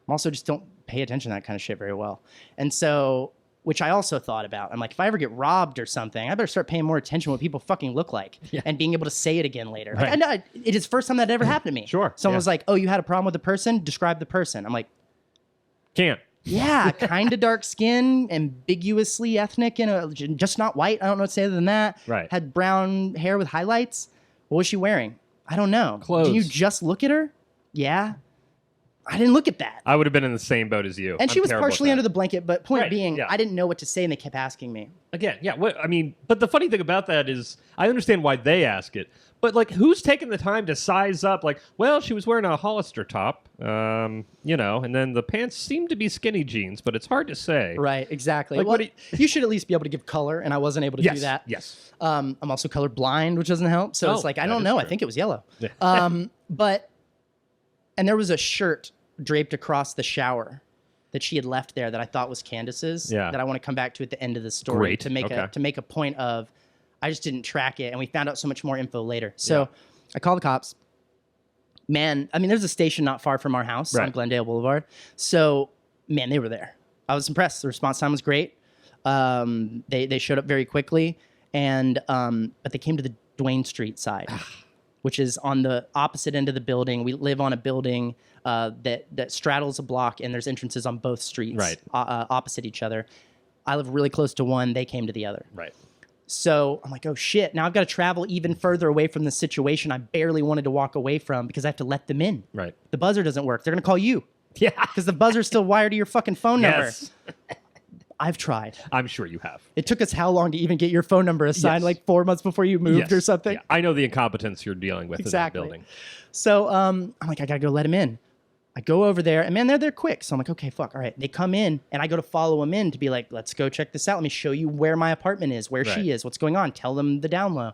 I'm also just don't pay attention to that kind of shit very well. And so, which I also thought about. I'm like, if I ever get robbed or something, I better start paying more attention to what people fucking look like and being able to say it again later. Like, I know it is the first time that ever happened to me. Sure. Someone was like, oh, you had a problem with the person? Describe the person. I'm like, can't. Yeah, kind of dark skin, ambiguously ethnic, and just not white. I don't know what to say other than that. Right. Had brown hair with highlights. What was she wearing? I don't know. Clothes. Did you just look at her? Yeah. I didn't look at that. I would have been in the same boat as you. And she was partially under the blanket, but point being, I didn't know what to say, and they kept asking me. Again, yeah. But the funny thing about that is, I understand why they ask it, but like, who's taking the time to size up? Like, well, she was wearing a Hollister top, and then the pants seem to be skinny jeans, but it's hard to say. Right, exactly. Like, well, you should at least be able to give color, and I wasn't able to do that. Yes. I'm also colorblind, which doesn't help. So it's like, I don't know. I think it was yellow. And there was a shirt draped across the shower that she had left there that I thought was Candace's. That I want to come back to at the end of the story to make a point of. I just didn't track it, and we found out so much more info later. So I called the cops. Man, there's a station not far from our house on Glendale Boulevard. So, man, they were there. I was impressed. The response time was great. They showed up very quickly, and but they came to the Duane Street side, which is on the opposite end of the building. We live on a building that straddles a block, and there's entrances on both streets opposite each other. I live really close to one. They came to the other. Right. So I'm like, oh shit, now I've got to travel even further away from the situation I barely wanted to walk away from because I have to let them in. Right. The buzzer doesn't work. They're going to call you. Yeah. Because the buzzer's still wired to your fucking phone number. Yes. I've tried. I'm sure you have. It took us how long to even get your phone number assigned? Like 4 months before you moved or something? Yeah. I know the incompetence you're dealing with in that building. So I'm like, I got to go let him in. I go over there, and man, they're there quick. So I'm like, okay, fuck, all right. They come in, and I go to follow them in to be like, let's go check this out. Let me show you where my apartment is, where she is, what's going on. Tell them the down low.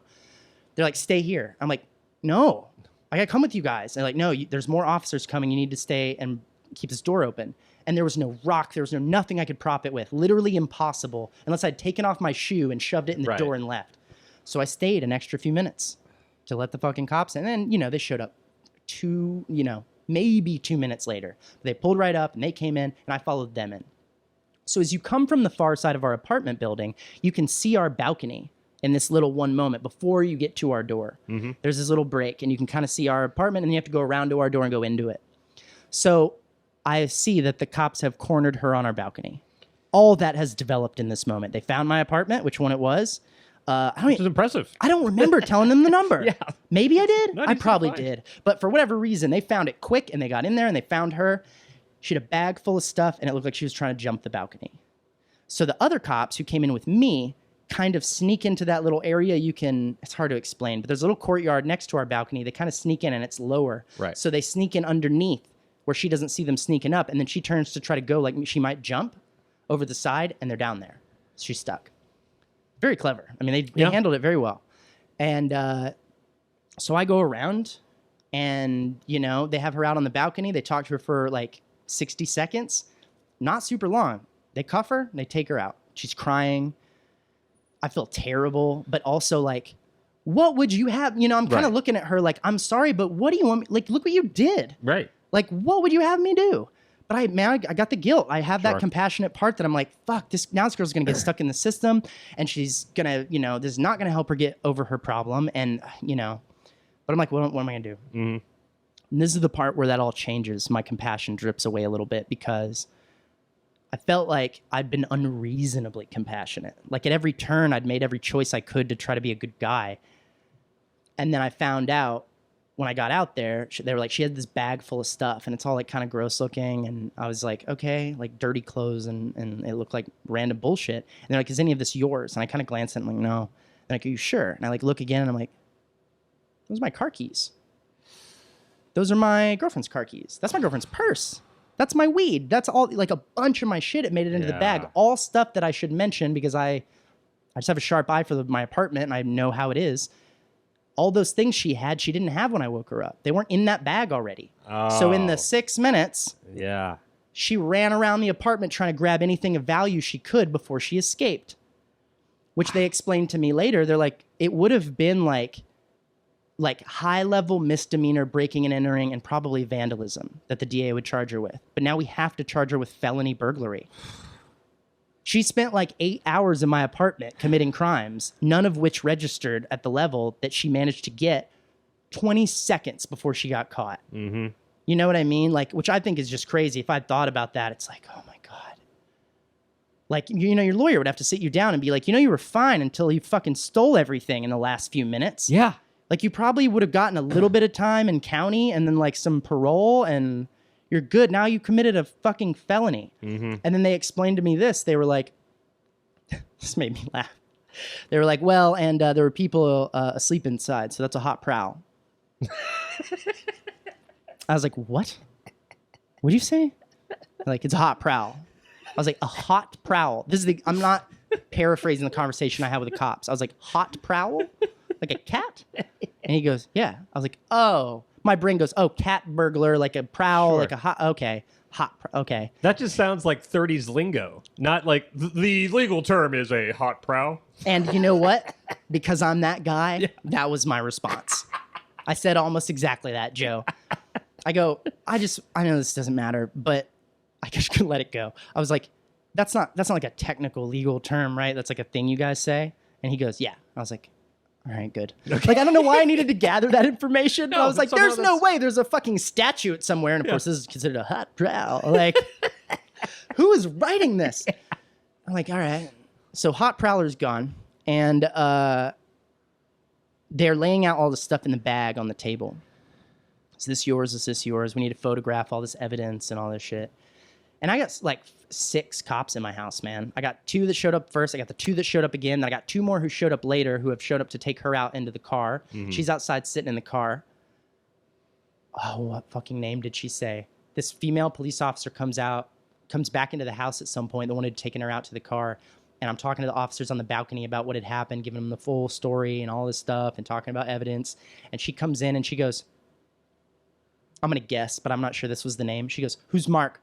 They're like, stay here. I'm like, no, I got to come with you guys. And they're like, no, there's more officers coming. You need to stay and keep this door open. and there was no rock, there was no nothing I could prop it with. Literally impossible, unless I'd taken off my shoe and shoved it in the door and left. So I stayed an extra few minutes to let the fucking cops in. And then, they showed up maybe 2 minutes later. They pulled right up and they came in and I followed them in. So as you come from the far side of our apartment building, you can see our balcony in this little one moment before you get to our door. Mm-hmm. There's this little break and you can kind of see our apartment and you have to go around to our door and go into it. So I see that the cops have cornered her on our balcony. All that has developed in this moment. They found my apartment, which one it was. Which is impressive. I don't remember telling them the number. Yeah. Maybe I did. No, I probably did. But for whatever reason, they found it quick and they got in there and they found her. She had a bag full of stuff and it looked like she was trying to jump the balcony. So the other cops who came in with me kind of sneak into that little area. It's hard to explain, but there's a little courtyard next to our balcony. They kind of sneak in and it's lower. Right. So they sneak in underneath where she doesn't see them sneaking up. And then she turns to try to go like she might jump over the side and they're down there. She's stuck. Very clever. I mean, they handled it very well. And so I go around and, they have her out on the balcony. They talk to her for like 60 seconds. Not super long. They cuff her and they take her out. She's crying. I feel terrible, but also like, what would you have? I'm kind of looking at her like, I'm sorry, but what do you want me? Like, look what you did. Right. Like, what would you have me do? But I got the guilt. I have that compassionate part that I'm like, fuck, this girl's going to get stuck in the system and she's going to, this is not going to help her get over her problem. And, but I'm like, what am I going to do? Mm-hmm. And this is the part where that all changes. My compassion drips away a little bit because I felt like I'd been unreasonably compassionate. Like at every turn, I'd made every choice I could to try to be a good guy. And then I found out when I got out there, they were like, she had this bag full of stuff and it's all like kind of gross looking. And I was like, okay, like dirty clothes and it looked like random bullshit. And they're like, is any of this yours? And I kind of glanced at it and I'm like, no. They're like, are you sure? And I like look again and I'm like, those are my car keys. Those are my girlfriend's car keys. That's my girlfriend's purse. That's my weed. That's all, like a bunch of my shit. It made it into the bag. All stuff that I should mention because I just have a sharp eye for my apartment and I know how it is. All those things she didn't have when I woke her up. They weren't in that bag already. Oh. So in the 6 minutes, she ran around the apartment trying to grab anything of value she could before she escaped, which they explained to me later. They're like, it would have been like high-level misdemeanor breaking and entering and probably vandalism that the DA would charge her with. But now we have to charge her with felony burglary. She spent like 8 hours in my apartment committing crimes, none of which registered at the level that she managed to get 20 seconds before she got caught. Mm-hmm. You know what I mean? Like, which I think is just crazy. If I thought about that, it's like, oh my God. Like, your lawyer would have to sit you down and be like, you were fine until you fucking stole everything in the last few minutes. Yeah. Like, you probably would have gotten a little bit of time in county and then like some parole and you're good. Now you committed a fucking felony. Mm-hmm. And then they explained to me this. They were like, this made me laugh. They were like, well, and there were people asleep inside. So that's a hot prowl. I was like, what? What'd you say? Like, it's a hot prowl. I was like, a hot prowl. I'm not paraphrasing the conversation I had with the cops. I was like, hot prowl? Like a cat? And he goes, yeah. I was like, oh. My brain goes, oh, cat burglar, like a prowl, like a hot, okay. Okay. That just sounds like 30s lingo. Not like the legal term is a hot prowl. And you know what? Because I'm that guy, that was my response. I said almost exactly that, Joe. I go, I know this doesn't matter, but I just couldn't let it go. I was like, that's not like a technical legal term, right? That's like a thing you guys say. And he goes, yeah. I was like, all right, good. Okay. Like, I don't know why I needed to gather that information. No, I was like, there's no way. There's a fucking statute somewhere. And of course, this is considered a hot prowl. Like, who is writing this? I'm like, all right. So hot prowler's gone. And they're laying out all the stuff in the bag on the table. Is this yours? Is this yours? We need to photograph all this evidence and all this shit. And I got like 6 cops in my house, man. I got 2 that showed up first. I got the 2 that showed up again. Then I got 2 more who showed up later who have showed up to take her out into the car. Mm-hmm. She's outside sitting in the car. Oh, what fucking name did she say? This female police officer comes back into the house at some point, the one who had taken her out to the car. And I'm talking to the officers on the balcony about what had happened, giving them the full story and all this stuff and talking about evidence. And she comes in and she goes, I'm going to guess, but I'm not sure this was the name. She goes, who's Mark?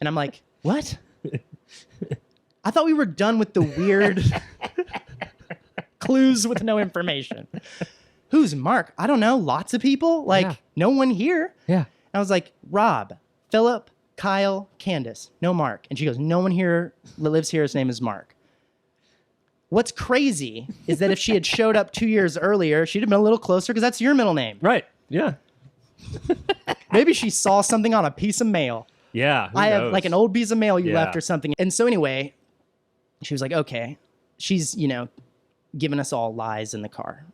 And I'm like, what? I thought we were done with the weird clues with no information. Who's Mark? I don't know. Lots of people? Like, no one here. Yeah. And I was like, Rob, Philip, Kyle, Candace. No Mark. And she goes, no one here that lives here. His name is Mark. What's crazy is that if she had showed up 2 years earlier, she'd have been a little closer because that's your middle name. Right. Yeah. Maybe she saw something on a piece of mail. Yeah. I have like an old piece of mail you Yeah. left or something. And so anyway, she was like, okay. She's, giving us all lies in the car.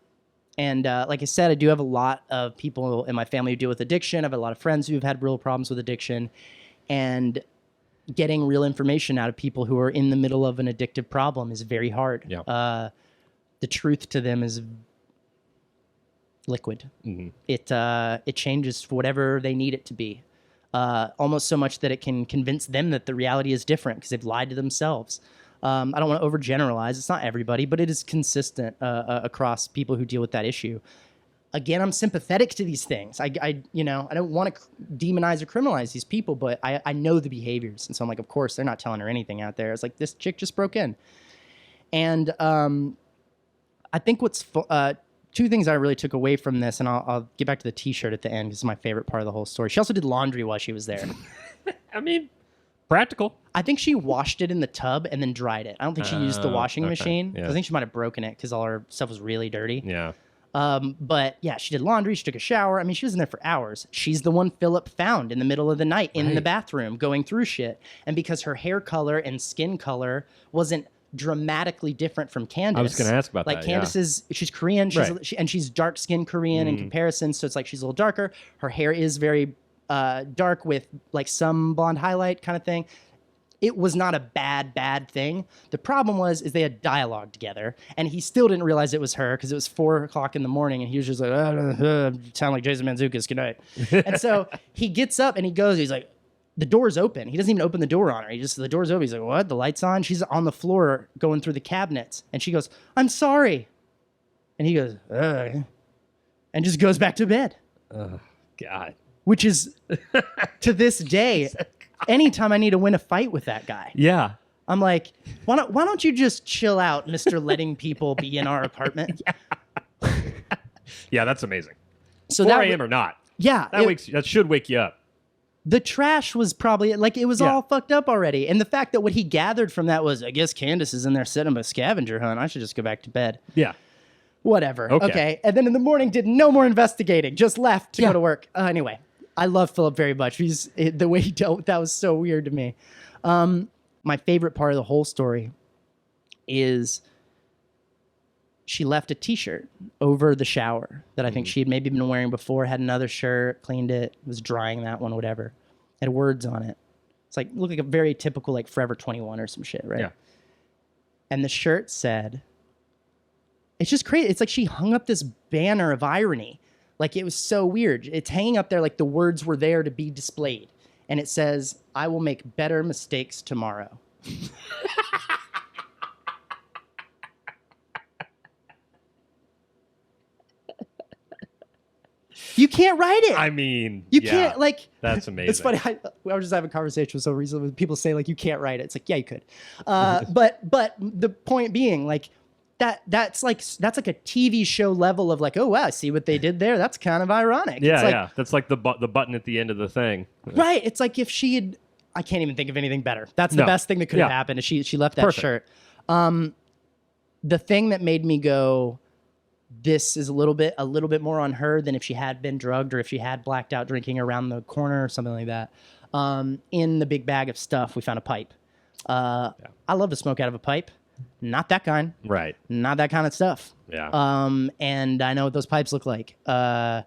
And like I said, I do have a lot of people in my family who deal with addiction. I have a lot of friends who've had real problems with addiction. And getting real information out of people who are in the middle of an addictive problem is very hard. Yeah. The truth to them is liquid. Mm-hmm. It changes for whatever they need it to be. Almost so much that it can convince them that the reality is different because they've lied to themselves. I don't want to overgeneralize. It's not everybody, but it is consistent across people who deal with that issue. Again, I'm sympathetic to these things. I don't want to demonize or criminalize these people, but I know the behaviors. And so I'm like, of course, they're not telling her anything out there. It's like, this chick just broke in. And I think two things I really took away from this, and I'll get back to the T-shirt at the end because it's my favorite part of the whole story. She also did laundry while she was there. I mean, practical. I think she washed it in the tub and then dried it. I don't think she used the washing machine. Yeah. I think she might have broken it because all her stuff was really dirty. Yeah. But yeah, she did laundry. She took a shower. I mean, she was in there for hours. She's the one Philip found in the middle of the night in the bathroom going through shit. And because her hair color and skin color wasn't dramatically different from Candace. I was going to ask about like that. Candace she's Korean. And she's dark skinned Korean in comparison. So it's like she's a little darker. Her hair is very dark with like some blonde highlight kind of thing. It was not a bad thing. The problem is they had dialogue together, and he still didn't realize it was her because it was 4:00 in the morning, and he was just like, sound like Jason Mantzoukas, good night. And so he gets up and he goes, he's like, the door's open. He doesn't even open the door on her. The door's open. He's like, what? The light's on? She's on the floor going through the cabinets, and she goes, I'm sorry. And he goes, ugh, and just goes back to bed. Oh, God. Which is, to this day, anytime I need to win a fight with that guy. Yeah. I'm like, why don't you just chill out, Mr. Letting people be in our apartment? Yeah, that's amazing. So 4 a.m. or not. Yeah. That should wake you up. The trash was probably, like, it was all fucked up already. And the fact that what he gathered from that was, I guess Candace is in there setting up a scavenger hunt. I should just go back to bed. Yeah. Whatever. Okay. And then in the morning, did no more investigating. Just left to go to work. Anyway. I love Philip very much. The way he dealt with that was so weird to me. My favorite part of the whole story is she left a T-shirt over the shower that I think she had maybe been wearing before, had another shirt, cleaned it, was drying that one, whatever. Had words on it. It's like, looked like a very typical like Forever 21 or some shit, right? Yeah. And the shirt said, it's just crazy. It's like she hung up this banner of irony. Like, it was so weird. It's hanging up there like the words were there to be displayed. And it says, I will make better mistakes tomorrow. You can't write it. I mean, you can't, like... That's amazing. It's funny. I was just having a conversation with someone recently. People say, like, you can't write it. It's like, yeah, you could. But the point being, like... That's like a TV show level of like, oh wow, see what they did there? That's kind of ironic. Yeah, it's like, yeah. That's like the button at the end of the thing. Right. It's like if she had, I can't even think of anything better. That's the best thing that could have happened is she left that shirt. The thing that made me go, this is a little bit more on her than if she had been drugged or if she had blacked out drinking around the corner or something like that. In the big bag of stuff, we found a pipe. I love to smoke out of a pipe. Not that kind. Right. Not that kind of stuff. Yeah. And I know what those pipes look like. For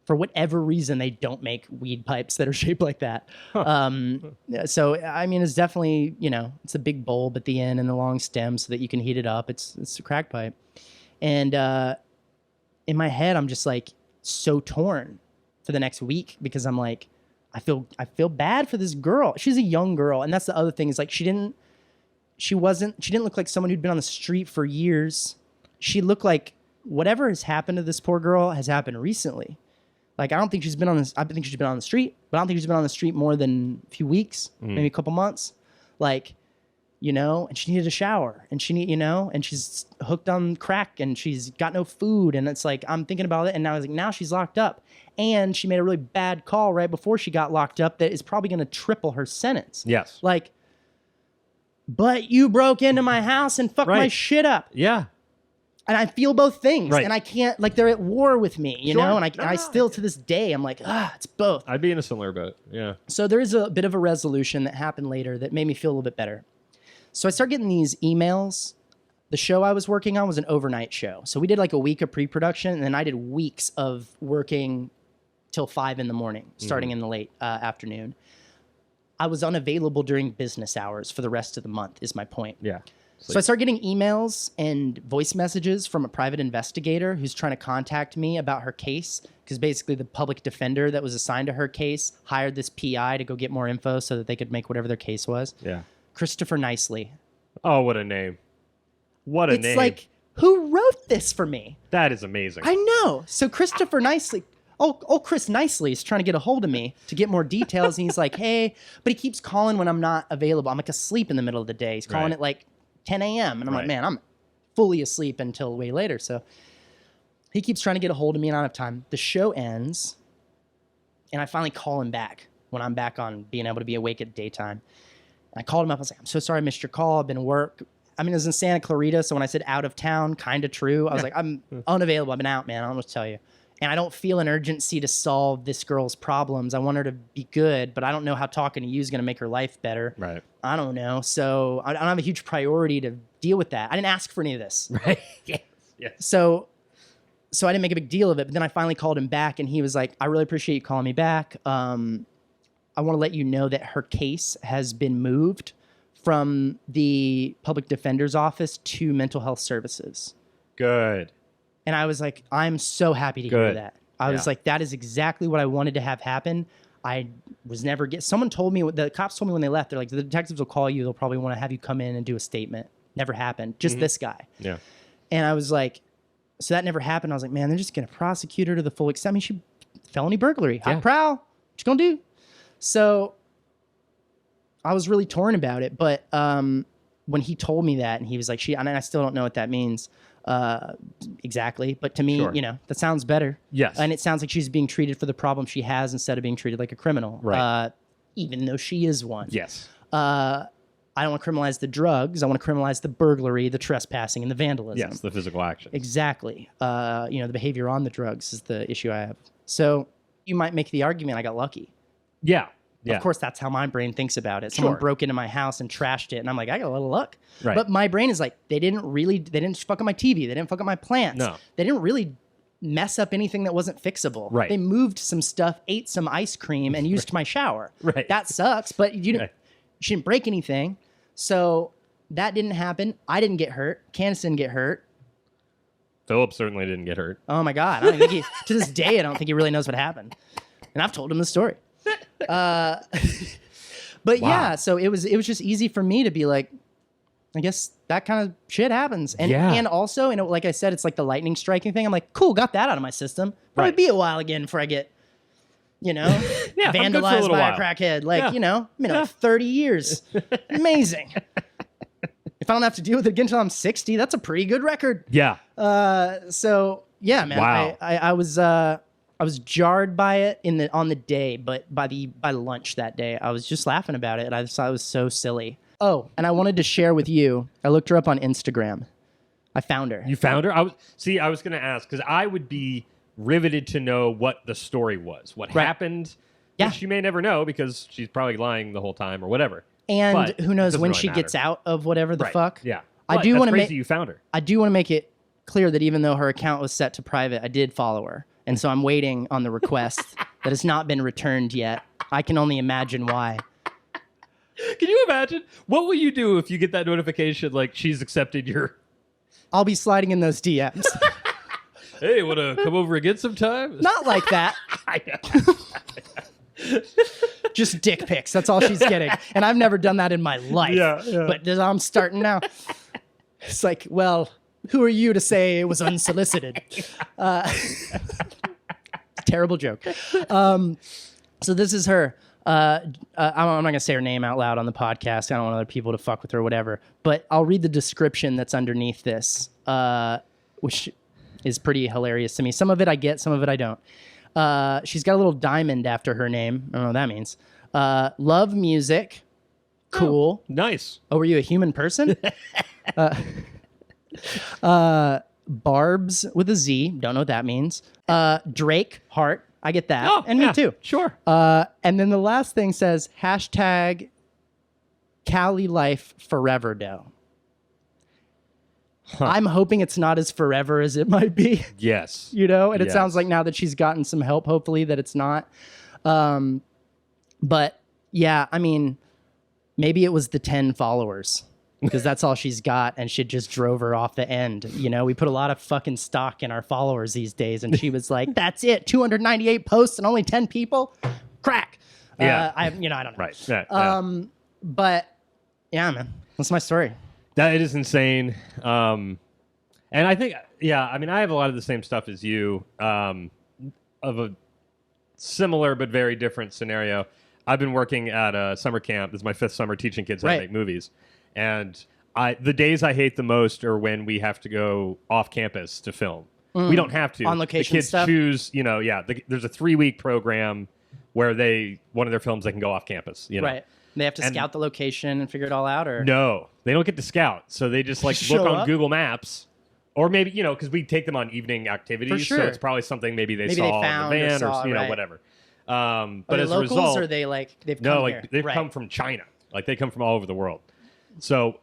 whatever reason, they don't make weed pipes that are shaped like that. So, I mean, it's definitely, it's a big bulb at the end and the long stem so that you can heat it up. It's a crack pipe. And in my head, I'm just like so torn for the next week because I'm like, I feel bad for this girl. She's a young girl. And that's the other thing is like, she didn't look like someone who'd been on the street for years. She looked like whatever has happened to this poor girl has happened recently. Like, I don't think she's been on this. I think she's been on the street, but I don't think she's been on the street more than a few weeks, maybe a couple months. Like, and she needed a shower, and and she's hooked on crack, and she's got no food. And it's like, I'm thinking about it. And now she's locked up, and she made a really bad call right before she got locked up that is probably going to triple her sentence. Yes. Like, but you broke into my house and fucked my shit up. Yeah. And I feel both things, right. and I can't, like, they're at war with me, you know? And I still, to this day, I'm like, it's both. I'd be in a similar boat, yeah. So there is a bit of a resolution that happened later that made me feel a little bit better. So I started getting these emails. The show I was working on was an overnight show. So we did like a week of pre-production, and then I did weeks of working till 5 a.m, starting in the late afternoon. I was unavailable during business hours for the rest of the month, is my point. Yeah. So I started getting emails and voice messages from a private investigator who's trying to contact me about her case, because basically the public defender that was assigned to her case hired this PI to go get more info so that they could make whatever their case was. Yeah. Christopher Nicely. Oh, what a name. What a name. It's like, who wrote this for me? That is amazing. I know. So Christopher Nicely... Oh, Chris Nicely is trying to get a hold of me to get more details. And he's like, hey, but he keeps calling when I'm not available. I'm like asleep in the middle of the day. He's calling at like 10 a.m. And I'm like, man, I'm fully asleep until way later. So he keeps trying to get a hold of me and I don't have time. The show ends and I finally call him back when I'm back on being able to be awake at daytime. And I called him up. I was like, I'm so sorry I missed your call. I've been at work. I mean, it was in Santa Clarita. So when I said out of town, kind of true. I was like, I'm unavailable. I've been out, man. I don't know what to tell you. And I don't feel an urgency to solve this girl's problems. I want her to be good, but I don't know how talking to you is going to make her life better. Right. I don't know. So I don't have a huge priority to deal with that. I didn't ask for any of this. Right. Yes. Yes. So I didn't make a big deal of it. But then I finally called him back and he was like, I really appreciate you calling me back. I want to let you know that her case has been moved from the public defender's office to mental health services. Good. And I was like, I'm so happy to hear that. I was like, that is exactly what I wanted to have happen. I was never someone told me, the cops told me when they left, they're like, the detectives will call you. They'll probably want to have you come in and do a statement. Never happened. Just this guy. Yeah. And I was like, so that never happened. I was like, man, they're just going to prosecute her to the full extent. I mean, she felony burglary. Hot prowl. What you going to do? So I was really torn about it. But when he told me that and he was like, and I still don't know what that means. Exactly. But to me, that sounds better. Yes. And it sounds like she's being treated for the problem she has instead of being treated like a criminal. Right. Even though she is one. Yes. I don't want to criminalize the drugs. I want to criminalize the burglary, the trespassing, and the vandalism. Yes, the physical action. Exactly. The behavior on the drugs is the issue I have. So you might make the argument I got lucky. Yeah. Yeah. Of course, that's how my brain thinks about it. Someone broke into my house and trashed it, and I'm like, I got a little luck. Right. But my brain is like, they didn't fuck up my TV. They didn't fuck up my plants. No. They didn't really mess up anything that wasn't fixable. Right. They moved some stuff, ate some ice cream, and used my shower. Right. That sucks, but she didn't break anything. So that didn't happen. I didn't get hurt. Candace didn't get hurt. Philip certainly didn't get hurt. Oh my God. I don't think to this day, I don't think he really knows what happened. And I've told him the story. But yeah, so it was just easy for me to be like, I guess that kind of shit happens. And also, like I said, it's like the lightning striking thing. I'm like, cool, got that out of my system. Probably be a while again before I get, vandalized by a crackhead. Like, like 30 years. Amazing. If I don't have to deal with it again until I'm 60, that's a pretty good record. Yeah. So yeah, man, wow. I was jarred by it on the day, but by lunch that day, I was just laughing about it, and I just thought it was so silly. Oh, and I wanted to share with you. I looked her up on Instagram. I found her. You found her? I was going to ask because I would be riveted to know what the story was, what happened. Yeah, which you may never know because she's probably lying the whole time or whatever. And but who knows when she gets out of whatever the fuck. Yeah, I do want to make you found her. I do want to make it clear that even though her account was set to private, I did follow her. And so I'm waiting on the request that has not been returned yet. I can only imagine why. Can you imagine? What will you do if you get that notification like she's accepted your... I'll be sliding in those DMs. Hey, want to come over again sometime? Not like that. I know. Just dick pics. That's all she's getting. And I've never done that in my life. Yeah. But I'm starting now. It's like, well... Who are you to say it was unsolicited? Terrible joke. So this is her. I'm not going to say her name out loud on the podcast. I don't want other people to fuck with her or whatever. But I'll read the description that's underneath this, which is pretty hilarious to me. Some of it I get, some of it I don't. She's got a little diamond after her name. I don't know what that means. Love music. Cool. Oh, nice. Oh, were you a human person? Barbs with a Z. Don't know what that means. Drake, heart. I get that. Oh, and yeah, me too. Sure. And then the last thing says hashtag Cali life forever dough. Huh. I'm hoping it's not as forever as it might be. Yes. You know, and it sounds like now that she's gotten some help, hopefully that it's not. But yeah, I mean, maybe it was the 10 followers because that's all she's got and shit just drove her off the end. You know, we put a lot of fucking stock in our followers these days. And she was like, that's it. 298 posts and only 10 people. Crack. Yeah. I don't know. Right. Yeah. But yeah, man, that's my story. That is insane. And I think, I mean, I have a lot of the same stuff as you, of a similar but very different scenario. I've been working at a summer camp. This is my 5th summer teaching kids how to make movies. And the days I hate the most are when we have to go off campus to film. We don't have to. On location the kids stuff? choose, there's a 3-week program where one of their films, they can go off campus. Right. They have to scout the location and figure it all out, or no, they don't get to scout. So they just look on Google Maps, or maybe because we take them on evening activities. For sure. So it's probably something maybe they saw in the van or whatever. But as a result, or they they've come here? They've come from China. Like they come from all over the world. So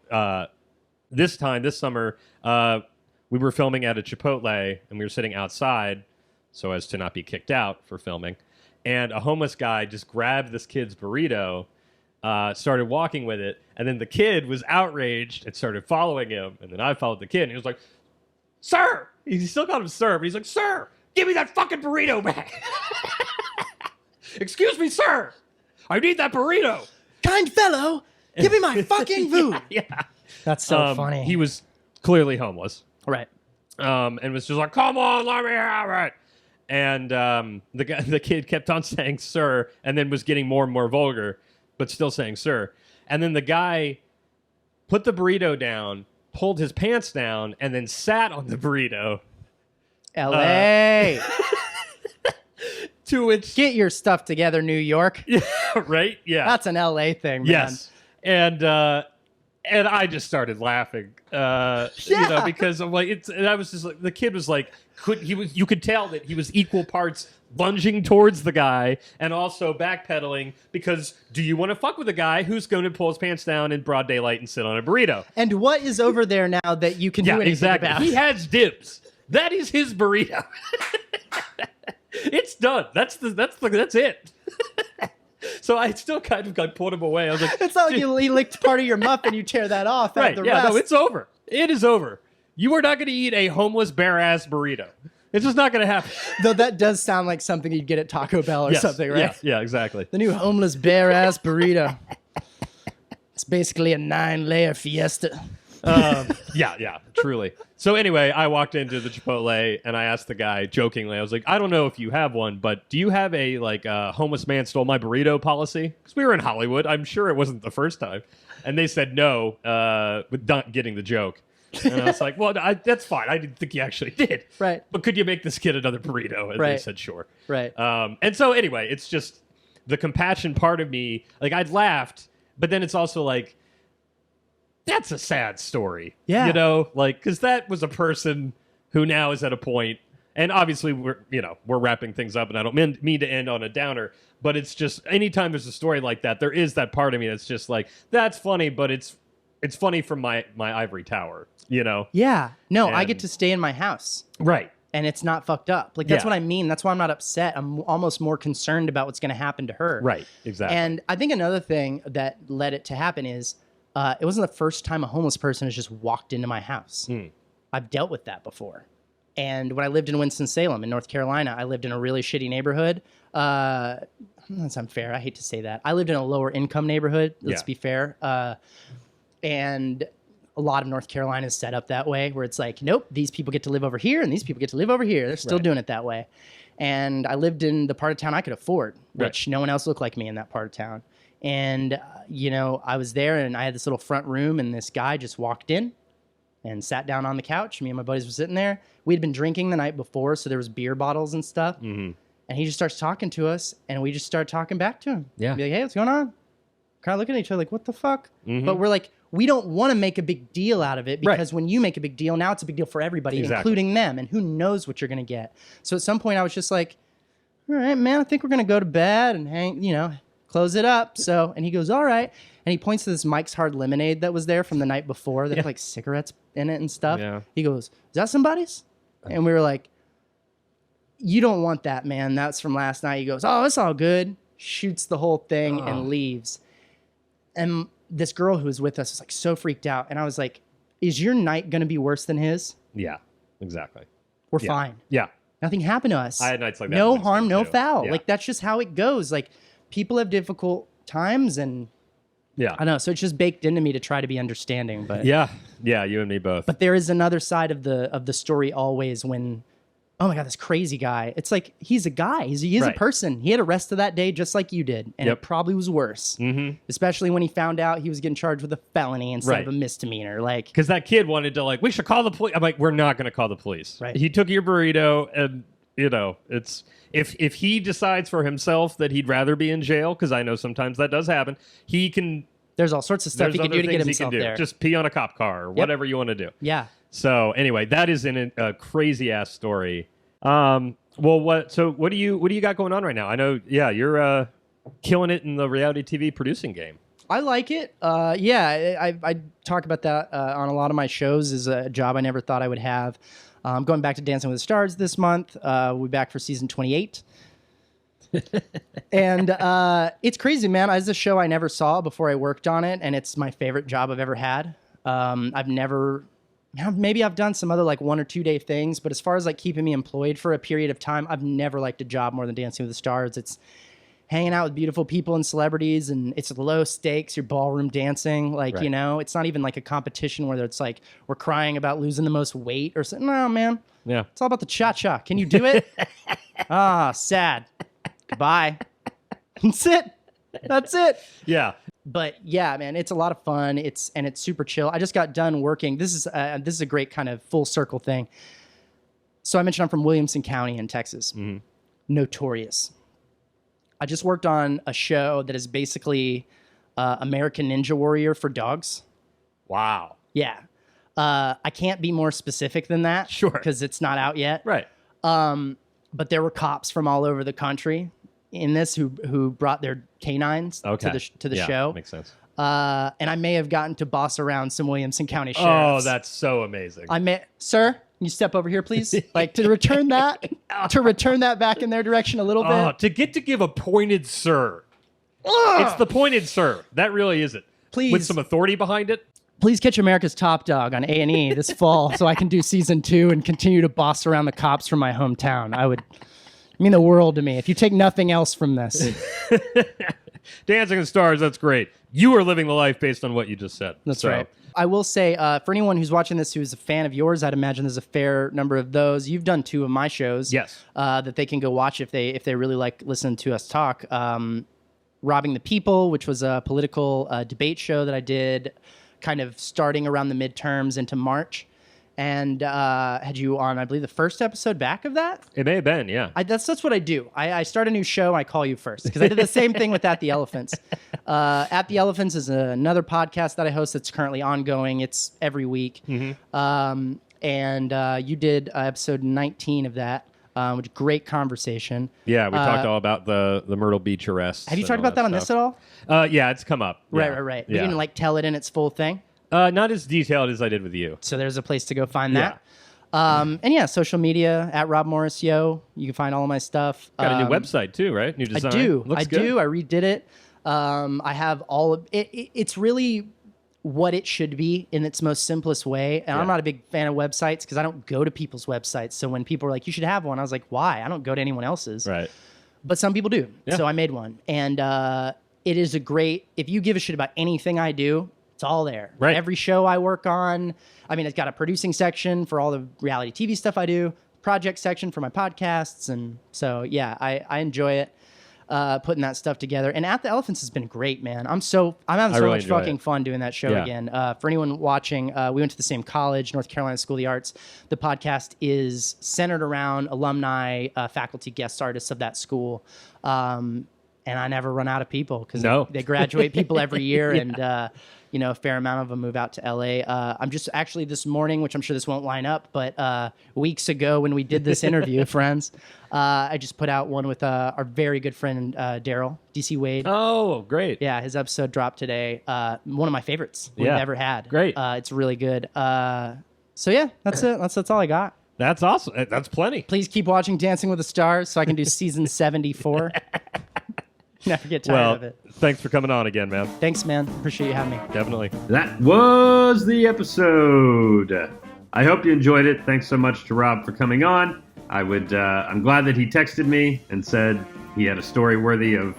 this summer, we were filming at a Chipotle, and we were sitting outside so as to not be kicked out for filming. And a homeless guy just grabbed this kid's burrito. Started walking with it, and then the kid was outraged and started following him, and then I followed the kid, and he was like, "Sir!" He still called him sir, but he's like, "Sir, give me that fucking burrito back." "Excuse me, sir, I need that burrito." "Kind fellow, give me my fucking food." Yeah. That's so funny. He was clearly homeless. Right. And was just like, "Come on, let me have it." And the kid kept on saying sir, and then was getting more and more vulgar, but still saying sir. And then the guy put the burrito down, pulled his pants down, and then sat on the burrito. L.A. To which... Get your stuff together, New York. Yeah, right? Yeah. That's an L.A. thing, man. Yes. And I just started laughing, because I'm like, and I was just like, the kid was like, you could tell that he was equal parts lunging towards the guy and also backpedaling because do you want to fuck with a guy who's going to pull his pants down in broad daylight and sit on a burrito? And what is over there now that you can do anything about? He has dibs. That is his burrito. It's done. That's it. So I still kind of pulled him away. I was like, it's not like he licked part of your muffin, you tear that off. Right? The yeah. rest. No, it's over. It is over. You are not going to eat a homeless bare ass burrito. It's just not going to happen. Though that does sound like something you'd get at Taco Bell or something, right? Yeah, exactly. The new homeless bare ass burrito. It's basically a 9-layer fiesta. Yeah, truly. So anyway, I walked into the Chipotle and I asked the guy jokingly, I was like, I don't know if you have one, but do you have a homeless man stole my burrito policy? Because we were in Hollywood. I'm sure it wasn't the first time. And they said no, with not getting the joke. And I was like, well, that's fine. I didn't think you actually did. Right. But could you make this kid another burrito? And they said sure. Right. And so anyway, it's just the compassion part of me. Like I'd laughed, but then it's also like, that's a sad story. Yeah. Because that was a person who now is at a point, and obviously we're wrapping things up, and I don't mean to end on a downer, but it's just anytime there's a story like that, there is that part of me that's just like, that's funny, but it's funny from my ivory tower, Yeah. No, I get to stay in my house. Right. And it's not fucked up. Like, that's what I mean. That's why I'm not upset. I'm almost more concerned about what's going to happen to her. Right. Exactly. And I think another thing that led it to happen is it wasn't the first time a homeless person has just walked into my house. I've dealt with that before. And when I lived in Winston-Salem in North Carolina, I lived in a really shitty neighborhood. That's unfair. I hate to say that. I lived in a lower income neighborhood. Let's be fair. And a lot of North Carolina is set up that way, where it's like, nope, these people get to live over here and these people get to live over here. They're still doing it that way. And I lived in the part of town I could afford, which no one else looked like me in that part of town. And, I was there and I had this little front room and this guy just walked in and sat down on the couch. Me and my buddies were sitting there. We'd been drinking the night before, so there was beer bottles and stuff. Mm-hmm. And he just starts talking to us and we just started talking back to him. Yeah. Be like, hey, what's going on? Kind of looking at each other like, what the fuck? Mm-hmm. But we're like, we don't want to make a big deal out of it because when you make a big deal, now it's a big deal for everybody, including them. And who knows what you're going to get. So at some point I was just like, all right, man, I think we're going to go to bed and hang, close it up. So, and he goes, all right. And he points to this Mike's Hard Lemonade that was there from the night before that had like cigarettes in it and stuff. Yeah. He goes, is that somebody's? And we were like, you don't want that, man. That's from last night. He goes, oh, it's all good. Shoots the whole thing and leaves. And this girl who was with us was like so freaked out. And I was like, is your night going to be worse than his? Yeah, exactly. We're fine. Yeah. Nothing happened to us. I had nights like that. No harm, no foul. Yeah. Like, that's just how it goes. Like, people have difficult times and I don't know. So it's just baked into me to try to be understanding. But yeah, you and me both. But there is another side of the story always when, oh my God, this crazy guy. It's like, he's a guy. He is a person. He had a rest of that day just like you did. And it probably was worse. Mm-hmm. Especially when he found out he was getting charged with a felony instead of a misdemeanor. Like, because that kid wanted to we should call the police. I'm like, we're not going to call the police. Right. He took your burrito and, it's if he decides for himself that he'd rather be in jail, because I know sometimes that does happen, he can. There's all sorts of stuff he can do to get himself there. Just pee on a cop car or whatever you want to do. Yeah. So anyway, that is a crazy ass story. Well, what do you got going on right now? I know, you're killing it in the reality TV producing game. I like it. I talk about that on a lot of my shows. Is a job I never thought I would have. I'm going back to Dancing with the Stars this month. We'll be back for season 28. And it's crazy, man. It's a show I never saw before I worked on it, and it's my favorite job I've ever had. Maybe I've done some other 1 or 2 day things, but as far as keeping me employed for a period of time, I've never liked a job more than Dancing with the Stars. It's hanging out with beautiful people and celebrities, and it's low stakes. You're ballroom dancing, it's not even a competition where it's we're crying about losing the most weight or something. No, man. Yeah, it's all about the cha-cha. Can you do it? Sad. Goodbye. That's it. Yeah. But yeah, man, it's a lot of fun. It's super chill. I just got done working. This is a great kind of full circle thing. So I mentioned I'm from Williamson County in Texas. Mm-hmm. Notorious. I just worked on a show that is basically American Ninja Warrior for dogs. Wow. Yeah. I can't be more specific than that. Sure. Because it's not out yet. Right. But there were cops from all over the country in this who brought their canines to the show. Makes sense. And I may have gotten to boss around some Williamson County sheriffs. Oh, that's so amazing. Sir, can you step over here, please? To return that back in their direction a little bit. To get to give a pointed sir. It's the pointed sir. That really is it. Please. With some authority behind it. Please catch America's Top Dog on A&E this fall so I can do season 2 and continue to boss around the cops from my hometown. I would mean the world to me if you take nothing else from this. Dancing with Stars, that's great. You are living the life based on what you just said. That's right. I will say, for anyone who's watching this who's a fan of yours, I'd imagine there's a fair number of those. You've done 2 of my shows. Yes. That they can go watch if they really like listening to us talk. Robbing the People, which was a political debate show that I did kind of starting around the midterms into March. And had you on, I believe, the first episode back of that? It may have been, yeah. That's what I do. I start a new show, I call you first. Because I did the same thing with At the Elephants. At the Elephants is another podcast that I host that's currently ongoing. It's every week. Mm-hmm. And you did episode 19 of that, which great conversation. Yeah, we talked all about the Myrtle Beach arrests. Have you talked about that on this at all? Yeah, it's come up. Yeah. Right. Yeah. You didn't tell it in its full thing? Not as detailed as I did with you. So there's a place to go find that. And yeah, social media at Rob Morris Yo. You can find all of my stuff. Got a new website too, right? New design. I do. Looks good. I redid it. I have all of it. It's really what it should be in its most simplest way. And I'm not a big fan of websites because I don't go to people's websites. So when people are like, you should have one, I was like, why? I don't go to anyone else's. Right. But some people do. Yeah. So I made one. And it is a great, if you give a shit about anything I do, it's all there. Right. Every show I work on. I mean, it's got a producing section for all the reality TV stuff I do. project section for my podcasts. And so, yeah, I enjoy it. Putting that stuff together. And At the Elephants has been great, man. I'm having so much fucking fun doing that show again. For anyone watching, we went to the same college, North Carolina School of the Arts. The podcast is centered around alumni, faculty, guest artists of that school. And I never run out of people because they graduate people every year. And, a fair amount of them move out to LA. I'm just actually this morning, which I'm sure this won't line up, but weeks ago when we did this interview, friends, I just put out one with our very good friend, Daryl, DC Wade. Oh, great. Yeah, his episode dropped today. One of my favorites we've ever had. Great. It's really good. So yeah, that's it. That's all I got. That's awesome. That's plenty. Please keep watching Dancing with the Stars so I can do season 74. Never get tired of it. Thanks for coming on again, man. Thanks, man. Appreciate you having me. Definitely. That was the episode. I hope you enjoyed it. Thanks so much to Rob for coming on. I'm glad that he texted me and said he had a story worthy of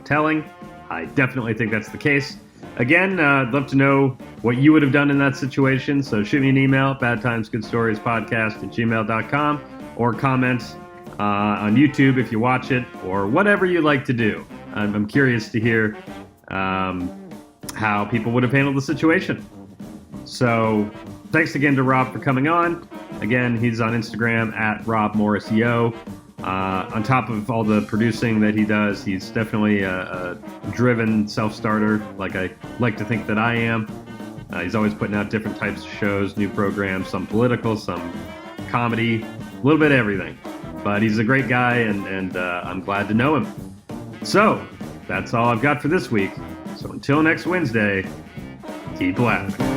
telling. I definitely think that's the case. Again, I'd love to know what you would have done in that situation. So shoot me an email, badtimesgoodstoriespodcast@gmail.com, or comment on YouTube if you watch it, or whatever you like to do. I'm curious to hear how people would have handled the situation. So thanks again to Rob for coming on. Again, he's on Instagram @RobMorrisYo. On top of all the producing that he does, he's definitely a driven self-starter, like I like to think that I am. He's always putting out different types of shows, new programs, some political, some comedy, a little bit of everything. But he's a great guy, and I'm glad to know him. So, that's all I've got for this week. So until next Wednesday, keep laughing.